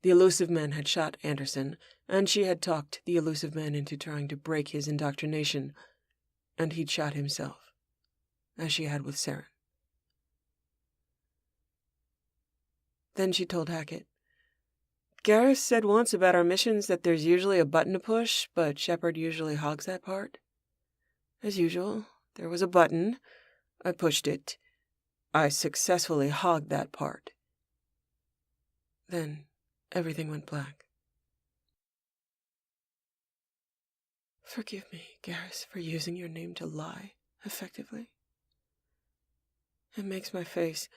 The elusive man had shot Anderson, and she had talked the elusive man into trying to break his indoctrination, and he'd shot himself, as she had with Saren. Then she told Hackett, "Garrus said once about our missions that there's usually a button to push, but Shepard usually hogs that part. As usual, there was a button. I pushed it. I successfully hogged that part. Then everything went black. Forgive me, Garrus, for using your name to lie effectively. It makes my face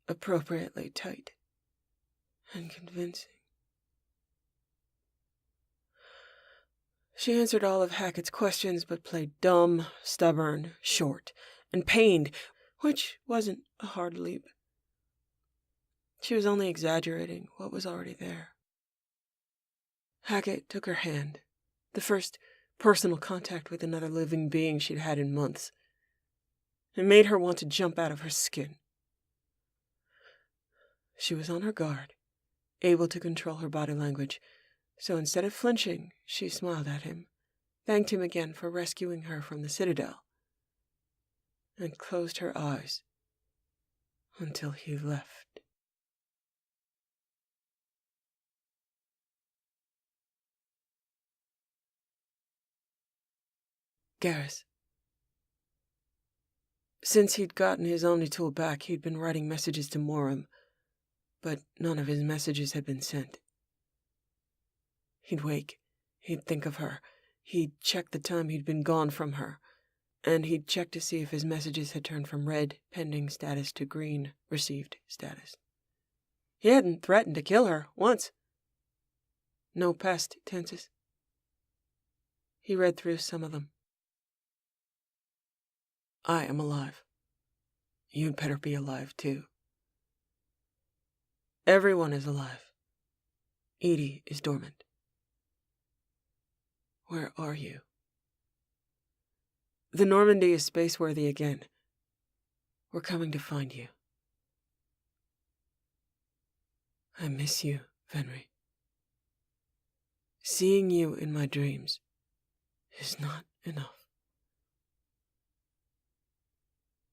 appropriately tight and convincing." She answered all of Hackett's questions, but played dumb, stubborn, short, and pained, which wasn't a hard leap. She was only exaggerating what was already there. Hackett took her hand, the first personal contact with another living being she'd had in months. It made her want to jump out of her skin. She was on her guard, able to control her body language, so instead of flinching, she smiled at him, thanked him again for rescuing her from the Citadel, and closed her eyes until he left. Garrus. Since he'd gotten his Omnitool back, he'd been writing messages to Morum, but none of his messages had been sent. He'd wake, he'd think of her, he'd check the time he'd been gone from her, and he'd check to see if his messages had turned from red, pending status, to green, received status. He hadn't threatened to kill her once. No past tenses. He read through some of them. I am alive. You'd better be alive, too. Everyone is alive. Edie is dormant. Where are you? The Normandy is spaceworthy again. We're coming to find you. I miss you, Venri. Seeing you in my dreams is not enough.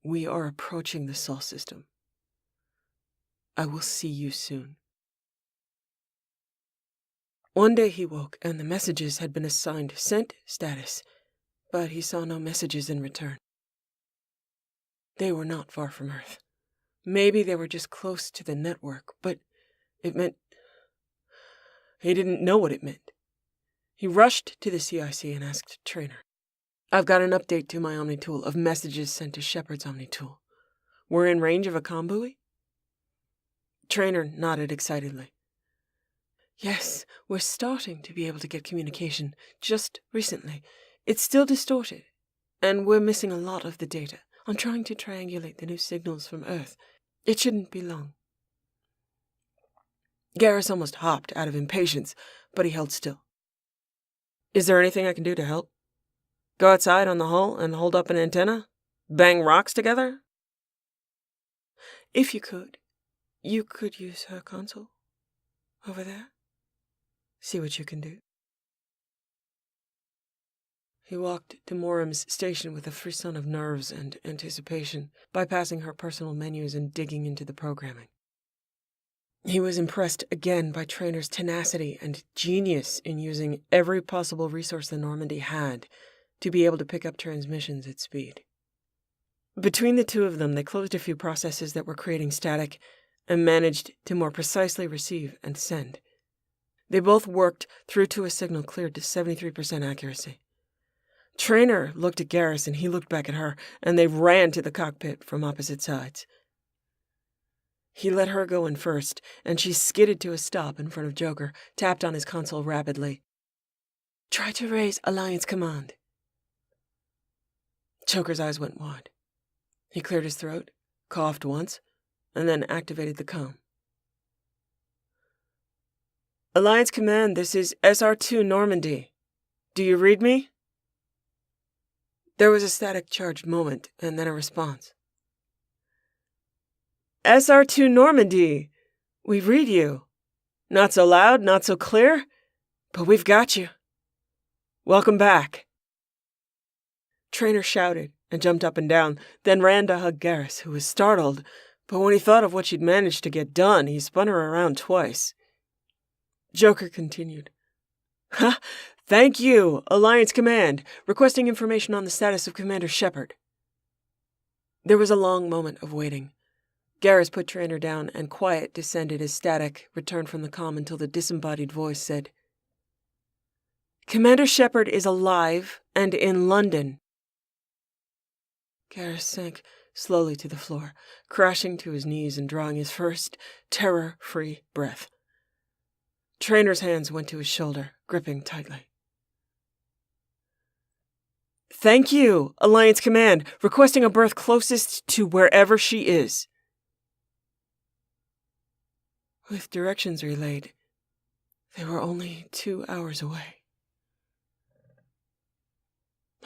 We are approaching the Sol system. I will see you soon. One day he woke, and the messages had been assigned sent status, but he saw no messages in return. They were not far from Earth. Maybe they were just close to the network, but it meant... He didn't know what it meant. He rushed to the CIC and asked Traynor, "I've got an update to my Omnitool of messages sent to Shepard's Omnitool. We're in range of a comm buoy?" Traynor nodded excitedly. Yes, we're starting to be able to get communication, just recently. It's still distorted, and we're missing a lot of the data. I'm trying to triangulate the new signals from Earth. It shouldn't be long. Garrus almost hopped out of impatience, but he held still. Is there anything I can do to help? Go outside on the hull and hold up an antenna? Bang rocks together? If you could use her console. Over there. See what you can do. He walked to Moram's station with a frisson of nerves and anticipation, bypassing her personal menus and digging into the programming. He was impressed again by Traynor's tenacity and genius in using every possible resource the Normandy had to be able to pick up transmissions at speed. Between the two of them, they closed a few processes that were creating static and managed to more precisely receive and send. They both worked through to a signal cleared to 73% accuracy. Traynor looked at Garrus and he looked back at her, and they ran to the cockpit from opposite sides. He let her go in first, and she skidded to a stop in front of Joker, tapped on his console rapidly. Try to raise Alliance Command. Joker's eyes went wide. He cleared his throat, coughed once, and then activated the comm. Alliance Command, this is SR2 Normandy. Do you read me? There was a static-charged moment, and then a response. SR2 Normandy, we read you. Not so loud, not so clear, but we've got you. Welcome back. Traynor shouted and jumped up and down, then ran to hug Garrus, who was startled, but when he thought of what she'd managed to get done, he spun her around twice. Joker continued. Ha! Thank you, Alliance Command. Requesting information on the status of Commander Shepard. There was a long moment of waiting. Garrus put Traynor down, and quiet descended as static returned from the comm until the disembodied voice said, Commander Shepard is alive and in London. Garrus sank slowly to the floor, crashing to his knees and drawing his first terror-free breath. Traynor's hands went to his shoulder, gripping tightly. Thank you, Alliance Command, requesting a berth closest to wherever she is. With directions relayed, they were only 2 hours away.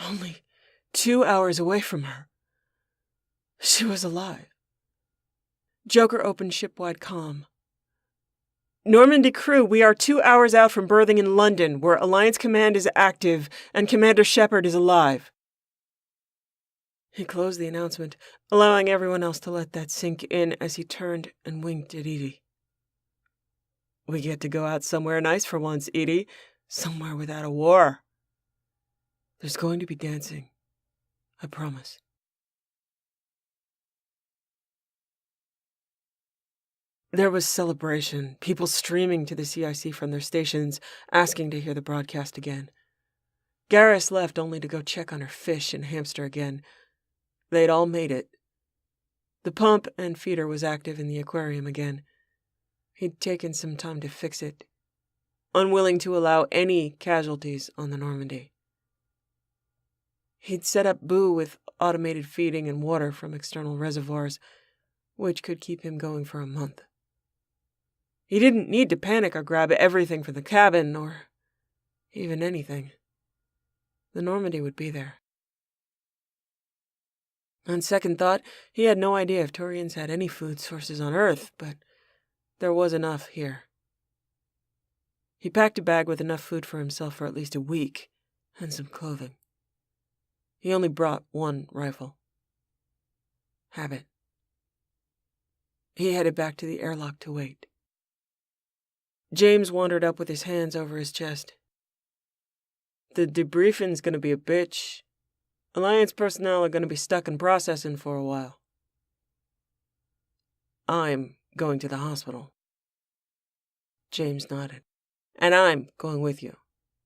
Only 2 hours away from her. She was alive. Joker opened ship-wide comm. Normandy crew, we are 2 hours out from berthing in London, where Alliance Command is active and Commander Shepard is alive. He closed the announcement, allowing everyone else to let that sink in as he turned and winked at Edie. We get to go out somewhere nice for once, Edie. Somewhere without a war. There's going to be dancing. I promise. There was celebration, people streaming to the CIC from their stations, asking to hear the broadcast again. Garrus left only to go check on her fish and hamster again. They'd all made it. The pump and feeder was active in the aquarium again. He'd taken some time to fix it, unwilling to allow any casualties on the Normandy. He'd set up Boo with automated feeding and water from external reservoirs, which could keep him going for a month. He didn't need to panic or grab everything from the cabin, or even anything. The Normandy would be there. On second thought, he had no idea if Turians had any food sources on Earth, but there was enough here. He packed a bag with enough food for himself for at least a week, and some clothing. He only brought one rifle. Habit. He headed back to the airlock to wait. James wandered up with his hands over his chest. The debriefing's gonna be a bitch. Alliance personnel are gonna be stuck in processing for a while. I'm going to the hospital. James nodded. And I'm going with you.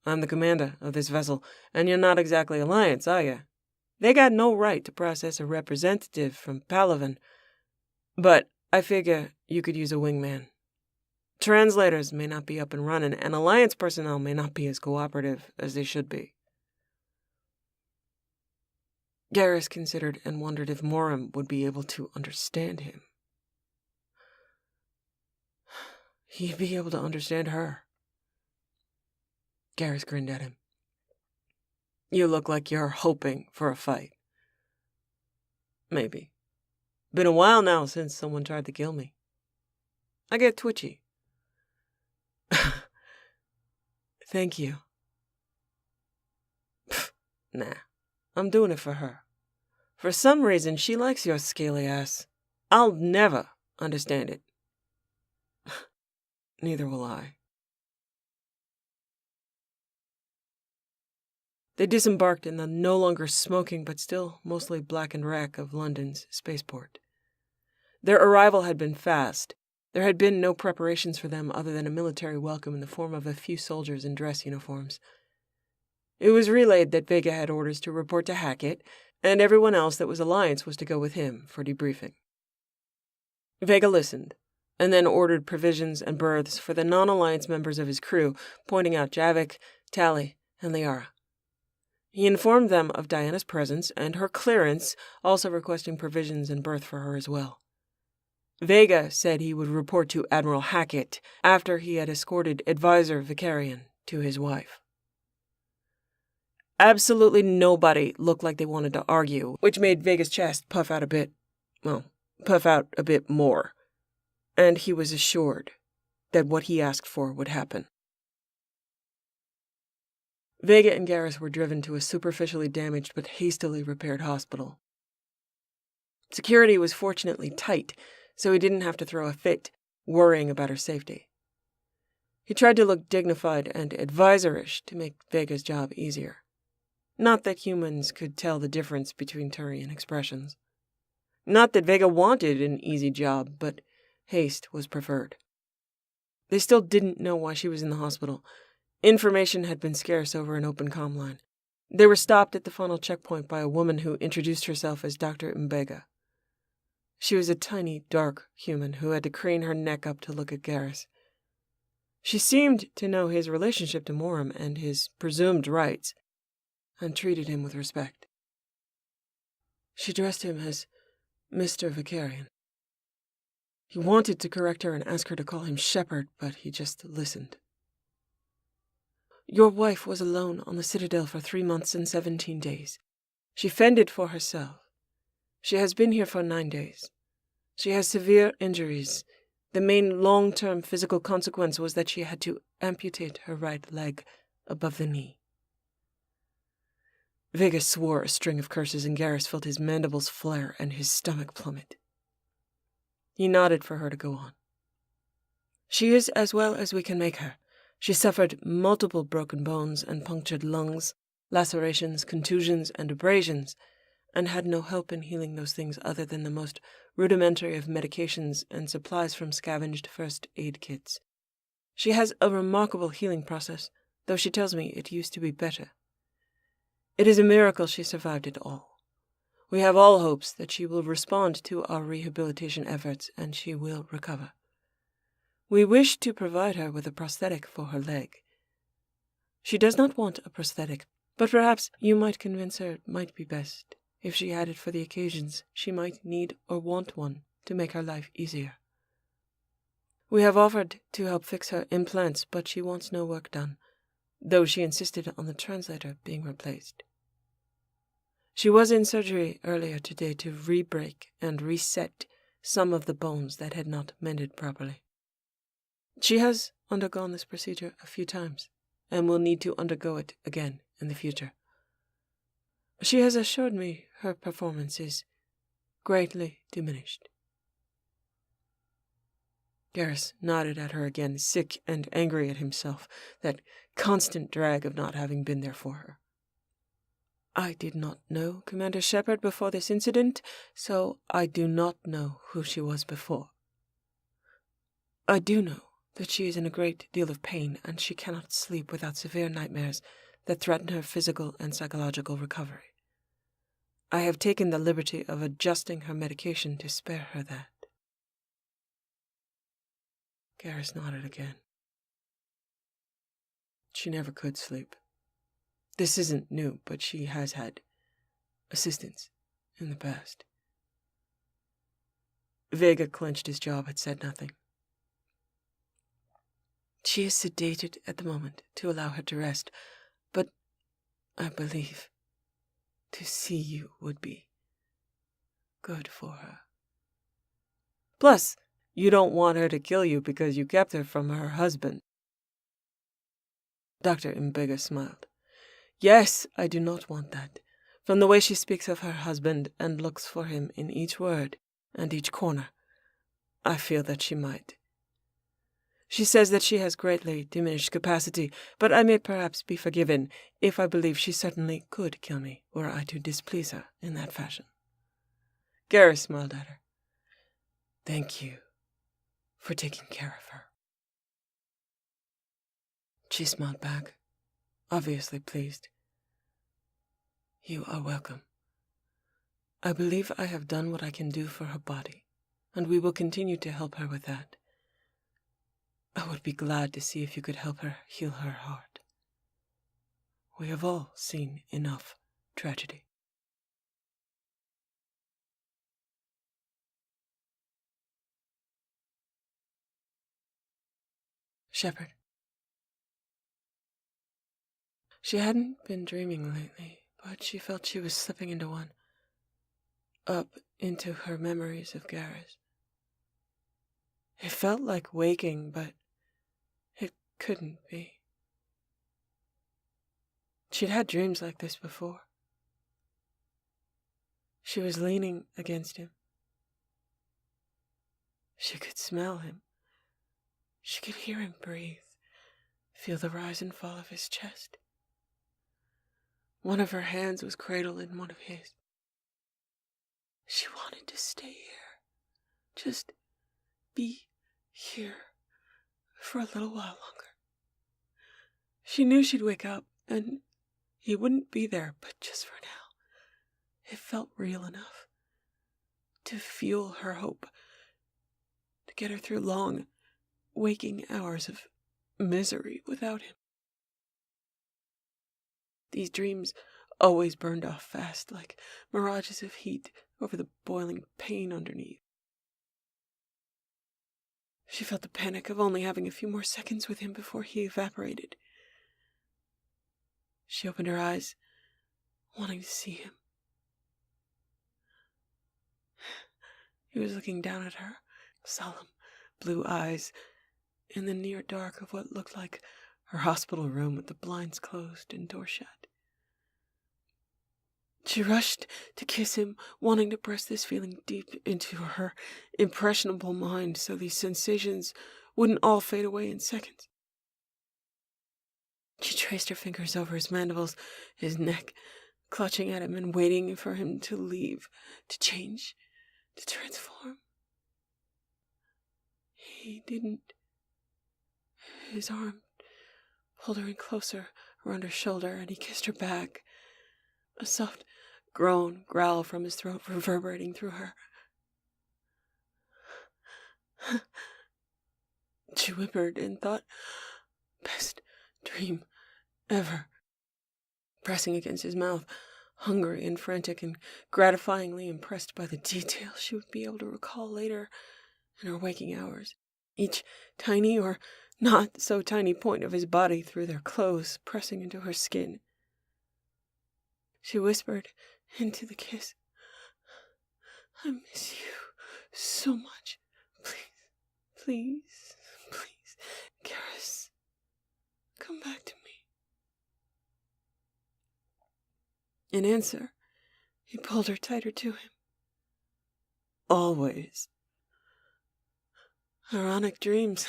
I'm the commander of this vessel, and you're not exactly Alliance, are you? They got no right to process a representative from Palaven. But I figure you could use a wingman. Translators may not be up and running, and Alliance personnel may not be as cooperative as they should be. Garrus considered and wondered if Morim would be able to understand him. He'd be able to understand her. Garrus grinned at him. You look like you're hoping for a fight. Maybe. Been a while now since someone tried to kill me. I get twitchy. Thank you. Pfft, nah, I'm doing it for her. For some reason, she likes your scaly ass. I'll never understand it. Neither will I. They disembarked in the no longer smoking but still mostly blackened wreck of London's spaceport. Their arrival had been fast. There had been no preparations for them other than a military welcome in the form of a few soldiers in dress uniforms. It was relayed that Vega had orders to report to Hackett, and everyone else that was Alliance was to go with him for debriefing. Vega listened, and then ordered provisions and berths for the non-Alliance members of his crew, pointing out Javik, Tally, and Liara. He informed them of Diana's presence and her clearance, also requesting provisions and berth for her as well. Vega said he would report to Admiral Hackett after he had escorted Advisor Shakarian to his wife. Absolutely nobody looked like they wanted to argue, which made Vega's chest puff out a bit more, and he was assured that what he asked for would happen. Vega and Garrus were driven to a superficially damaged but hastily repaired hospital. Security was fortunately tight, so he didn't have to throw a fit, worrying about her safety. He tried to look dignified and advisorish to make Vega's job easier. Not that humans could tell the difference between Turian expressions. Not that Vega wanted an easy job, but haste was preferred. They still didn't know why she was in the hospital. Information had been scarce over an open comm line. They were stopped at the final checkpoint by a woman who introduced herself as Dr. Mbega. She was a tiny, dark human who had to crane her neck up to look at Garrus. She seemed to know his relationship to Morim and his presumed rights, and treated him with respect. She addressed him as Mr. Shakarian. He wanted to correct her and ask her to call him Shepard, but he just listened. Your wife was alone on the Citadel for 3 months and 17 days. She fended for herself. She has been here for 9 days. She has severe injuries. The main long-term physical consequence was that she had to amputate her right leg above the knee. Vega swore a string of curses, and Garrus felt his mandibles flare and his stomach plummet. He nodded for her to go on. She is as well as we can make her. She suffered multiple broken bones and punctured lungs, lacerations, contusions, and abrasions, and had no help in healing those things other than the most rudimentary of medications and supplies from scavenged first aid kits. She has a remarkable healing process, though she tells me it used to be better. It is a miracle she survived it all. We have all hopes that she will respond to our rehabilitation efforts and she will recover. We wish to provide her with a prosthetic for her leg. She does not want a prosthetic, but perhaps you might convince her it might be best. If she had it for the occasions, she might need or want one to make her life easier. We have offered to help fix her implants, but she wants no work done, though she insisted on the translator being replaced. She was in surgery earlier today to re-break and reset some of the bones that had not mended properly. She has undergone this procedure a few times, and will need to undergo it again in the future. She has assured me her performance is greatly diminished. Garrus nodded at her again, sick and angry at himself, that constant drag of not having been there for her. I did not know Commander Shepard before this incident, so I do not know who she was before. I do know that she is in a great deal of pain, and she cannot sleep without severe nightmares that threaten her physical and psychological recovery. I have taken the liberty of adjusting her medication to spare her that. Garrus nodded again. She never could sleep. This isn't new, but she has had assistance in the past. Vega clenched his jaw but said nothing. She is sedated at the moment to allow her to rest, but I believe to see you would be good for her. Plus, you don't want her to kill you because you kept her from her husband. Dr. Mbega smiled. Yes, I do not want that. From the way she speaks of her husband and looks for him in each word and each corner, I feel that she might. She says that she has greatly diminished capacity, but I may perhaps be forgiven if I believe she certainly could kill me were I to displease her in that fashion. Garrus smiled at her. Thank you for taking care of her. She smiled back, obviously pleased. You are welcome. I believe I have done what I can do for her body, and we will continue to help her with that. I would be glad to see if you could help her heal her heart. We have all seen enough tragedy. Shepard. She hadn't been dreaming lately, but she felt she was slipping into one. Up into her memories of Garrus. It felt like waking, but it couldn't be. She'd had dreams like this before. She was leaning against him. She could smell him. She could hear him breathe, feel the rise and fall of his chest. One of her hands was cradled in one of his. She wanted to stay here. Just be here for a little while longer. She knew she'd wake up, and he wouldn't be there, but just for now, it felt real enough to fuel her hope, to get her through long, waking hours of misery without him. These dreams always burned off fast, like mirages of heat over the boiling pain underneath. She felt the panic of only having a few more seconds with him before he evaporated. She opened her eyes, wanting to see him. He was looking down at her, solemn blue eyes, in the near dark of what looked like her hospital room with the blinds closed and door shut. She rushed to kiss him, wanting to press this feeling deep into her impressionable mind so these sensations wouldn't all fade away in seconds. She traced her fingers over his mandibles, his neck, clutching at him and waiting for him to leave, to change, to transform. He didn't. His arm pulled her in closer around her shoulder, and he kissed her back, a soft growl from his throat reverberating through her. She whimpered and thought, best dream ever. Pressing against his mouth, hungry and frantic and gratifyingly impressed by the details she would be able to recall later in her waking hours. Each tiny or not so tiny point of his body through their clothes pressing into her skin. She whispered into the kiss, I miss you so much. Please, Garrus, come back to me. In answer, he pulled her tighter to him. Always. Ironic dreams.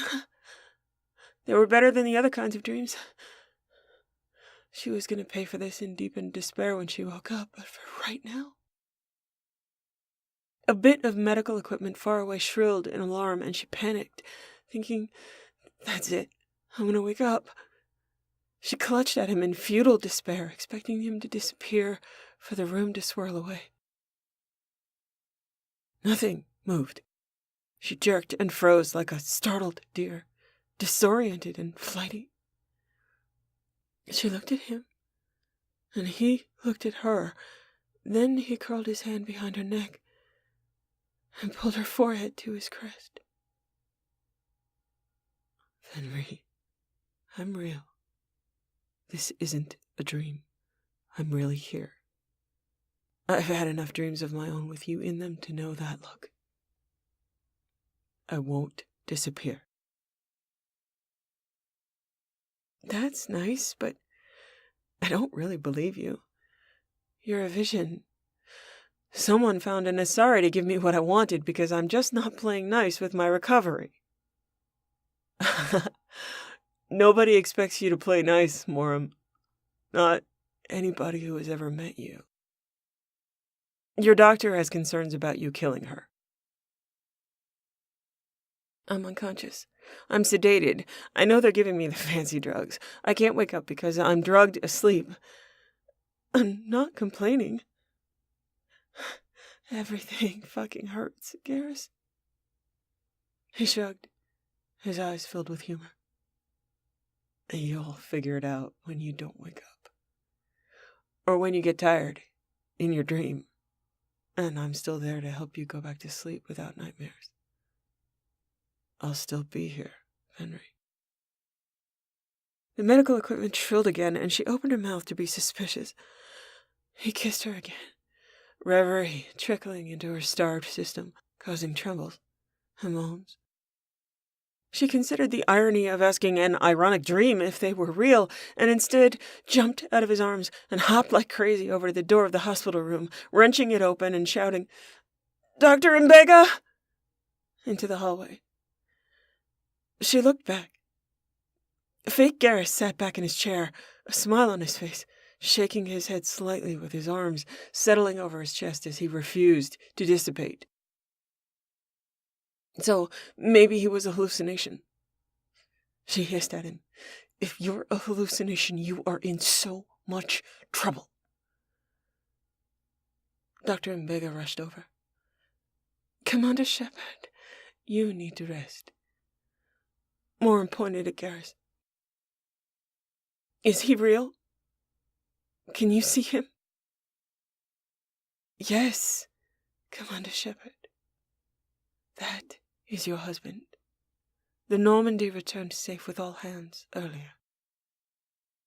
They were better than the other kinds of dreams. She was going to pay for this in deepened despair when she woke up, but for right now... A bit of medical equipment far away shrilled in alarm, and she panicked, thinking, that's it, I'm going to wake up. She clutched at him in futile despair, expecting him to disappear, for the room to swirl away. Nothing moved. She jerked and froze like a startled deer, disoriented and flighty. She looked at him, and he looked at her. Then he curled his hand behind her neck and pulled her forehead to his crest. Venri, I'm real. This isn't a dream. I'm really here. I've had enough dreams of my own with you in them to know that look. I won't disappear. That's nice, but I don't really believe you. You're a vision. Someone found an Asari to give me what I wanted because I'm just not playing nice with my recovery. Nobody expects you to play nice, Moram. Not anybody who has ever met you. Your doctor has concerns about you killing her. I'm unconscious. I'm sedated. I know they're giving me the fancy drugs. I can't wake up because I'm drugged asleep. I'm not complaining. Everything fucking hurts, Garrus. He shrugged, his eyes filled with humor. You'll figure it out when you don't wake up. Or when you get tired, in your dream. And I'm still there to help you go back to sleep without nightmares. I'll still be here, Venri. The medical equipment shrilled again, and she opened her mouth to be suspicious. He kissed her again, reverie trickling into her starved system, causing trembles and moans. She considered the irony of asking an ironic dream if they were real, and instead jumped out of his arms and hopped like crazy over to the door of the hospital room, wrenching it open and shouting, "Dr. Mbega!" into the hallway. She looked back. Fake Garrus sat back in his chair, a smile on his face, shaking his head slightly with his arms settling over his chest as he refused to dissipate. So maybe he was a hallucination. She hissed at him. If you're a hallucination, you are in so much trouble. Dr. Mbega rushed over. Commander Shepard, you need to rest. Moram pointed at Garrus. Is he real? Can you see him? Yes, Commander Shepard. That is your husband. The Normandy returned safe with all hands earlier.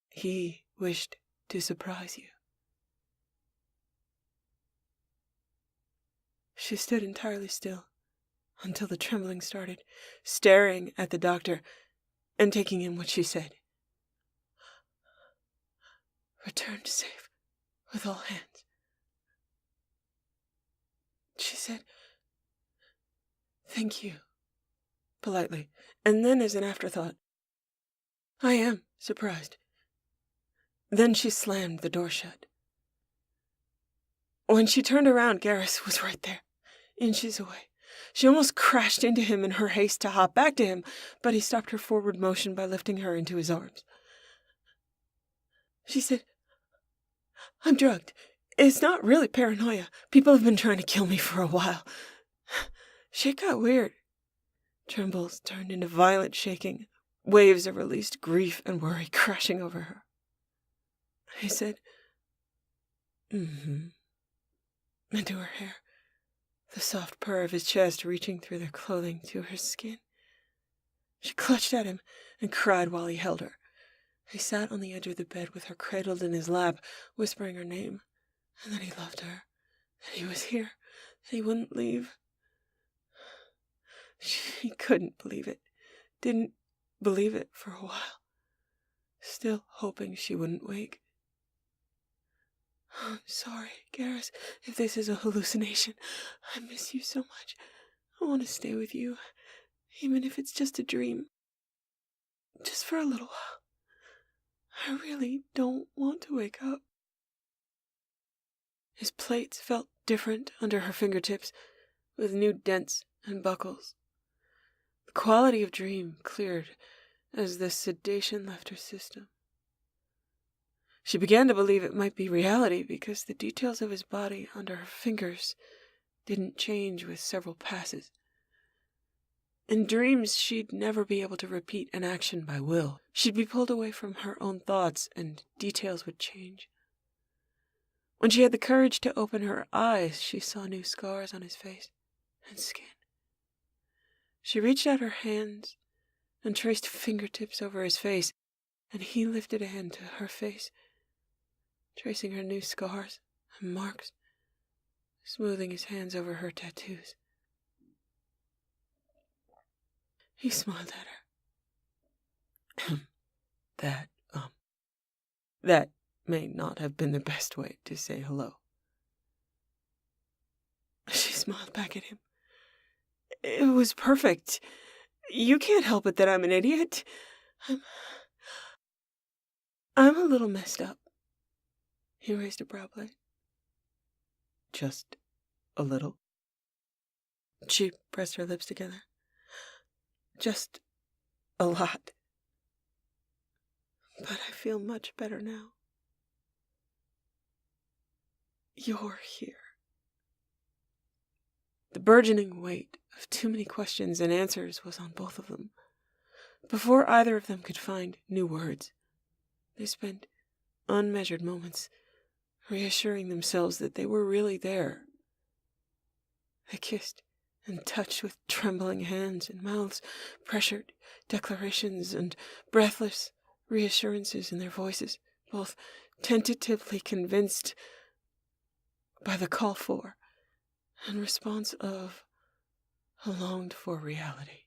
He wished to surprise you. She stood entirely still until the trembling started, staring at the doctor and taking in what she said. Returned safe with all hands. She said, "Thank you," politely, and then as an afterthought, "I am surprised." Then she slammed the door shut. When she turned around, Garrus was right there, inches away. She almost crashed into him in her haste to hop back to him, but he stopped her forward motion by lifting her into his arms. She said, "I'm drugged. It's not really paranoia. People have been trying to kill me for a while." Shit got weird. Trembles turned into violent shaking, waves of released grief and worry crashing over her. He said, into her hair, the soft purr of his chest reaching through their clothing to her skin. She clutched at him and cried while he held her. He sat on the edge of the bed with her cradled in his lap, whispering her name, and that he loved her, that he was here, that he wouldn't leave. She couldn't believe it, didn't believe it for a while, still hoping she wouldn't wake. "I'm sorry, Garrus, if this is a hallucination. I miss you so much. I want to stay with you, even if it's just a dream. Just for a little while. I really don't want to wake up." His plates felt different under her fingertips, with new dents and buckles. The quality of dream cleared as the sedation left her system. She began to believe it might be reality because the details of his body under her fingers didn't change with several passes. In dreams, she'd never be able to repeat an action by will. She'd be pulled away from her own thoughts, and details would change. When she had the courage to open her eyes, she saw new scars on his face and skin. She reached out her hands and traced fingertips over his face, and he lifted a hand to her face, tracing her new scars and marks, smoothing his hands over her tattoos. He smiled at her. That may not have been the best way to say hello. She smiled back at him. It was perfect. You can't help it that I'm an idiot. I'm a little messed up. He raised a brow blade. Just a little. She pressed her lips together. Just a lot. But I feel much better now. You're here. The burgeoning weight of too many questions and answers was on both of them. Before either of them could find new words, they spent unmeasured moments reassuring themselves that they were really there. They kissed and touched with trembling hands and mouths, pressured declarations and breathless reassurances in their voices, both tentatively convinced by the call for and response of a longed-for reality.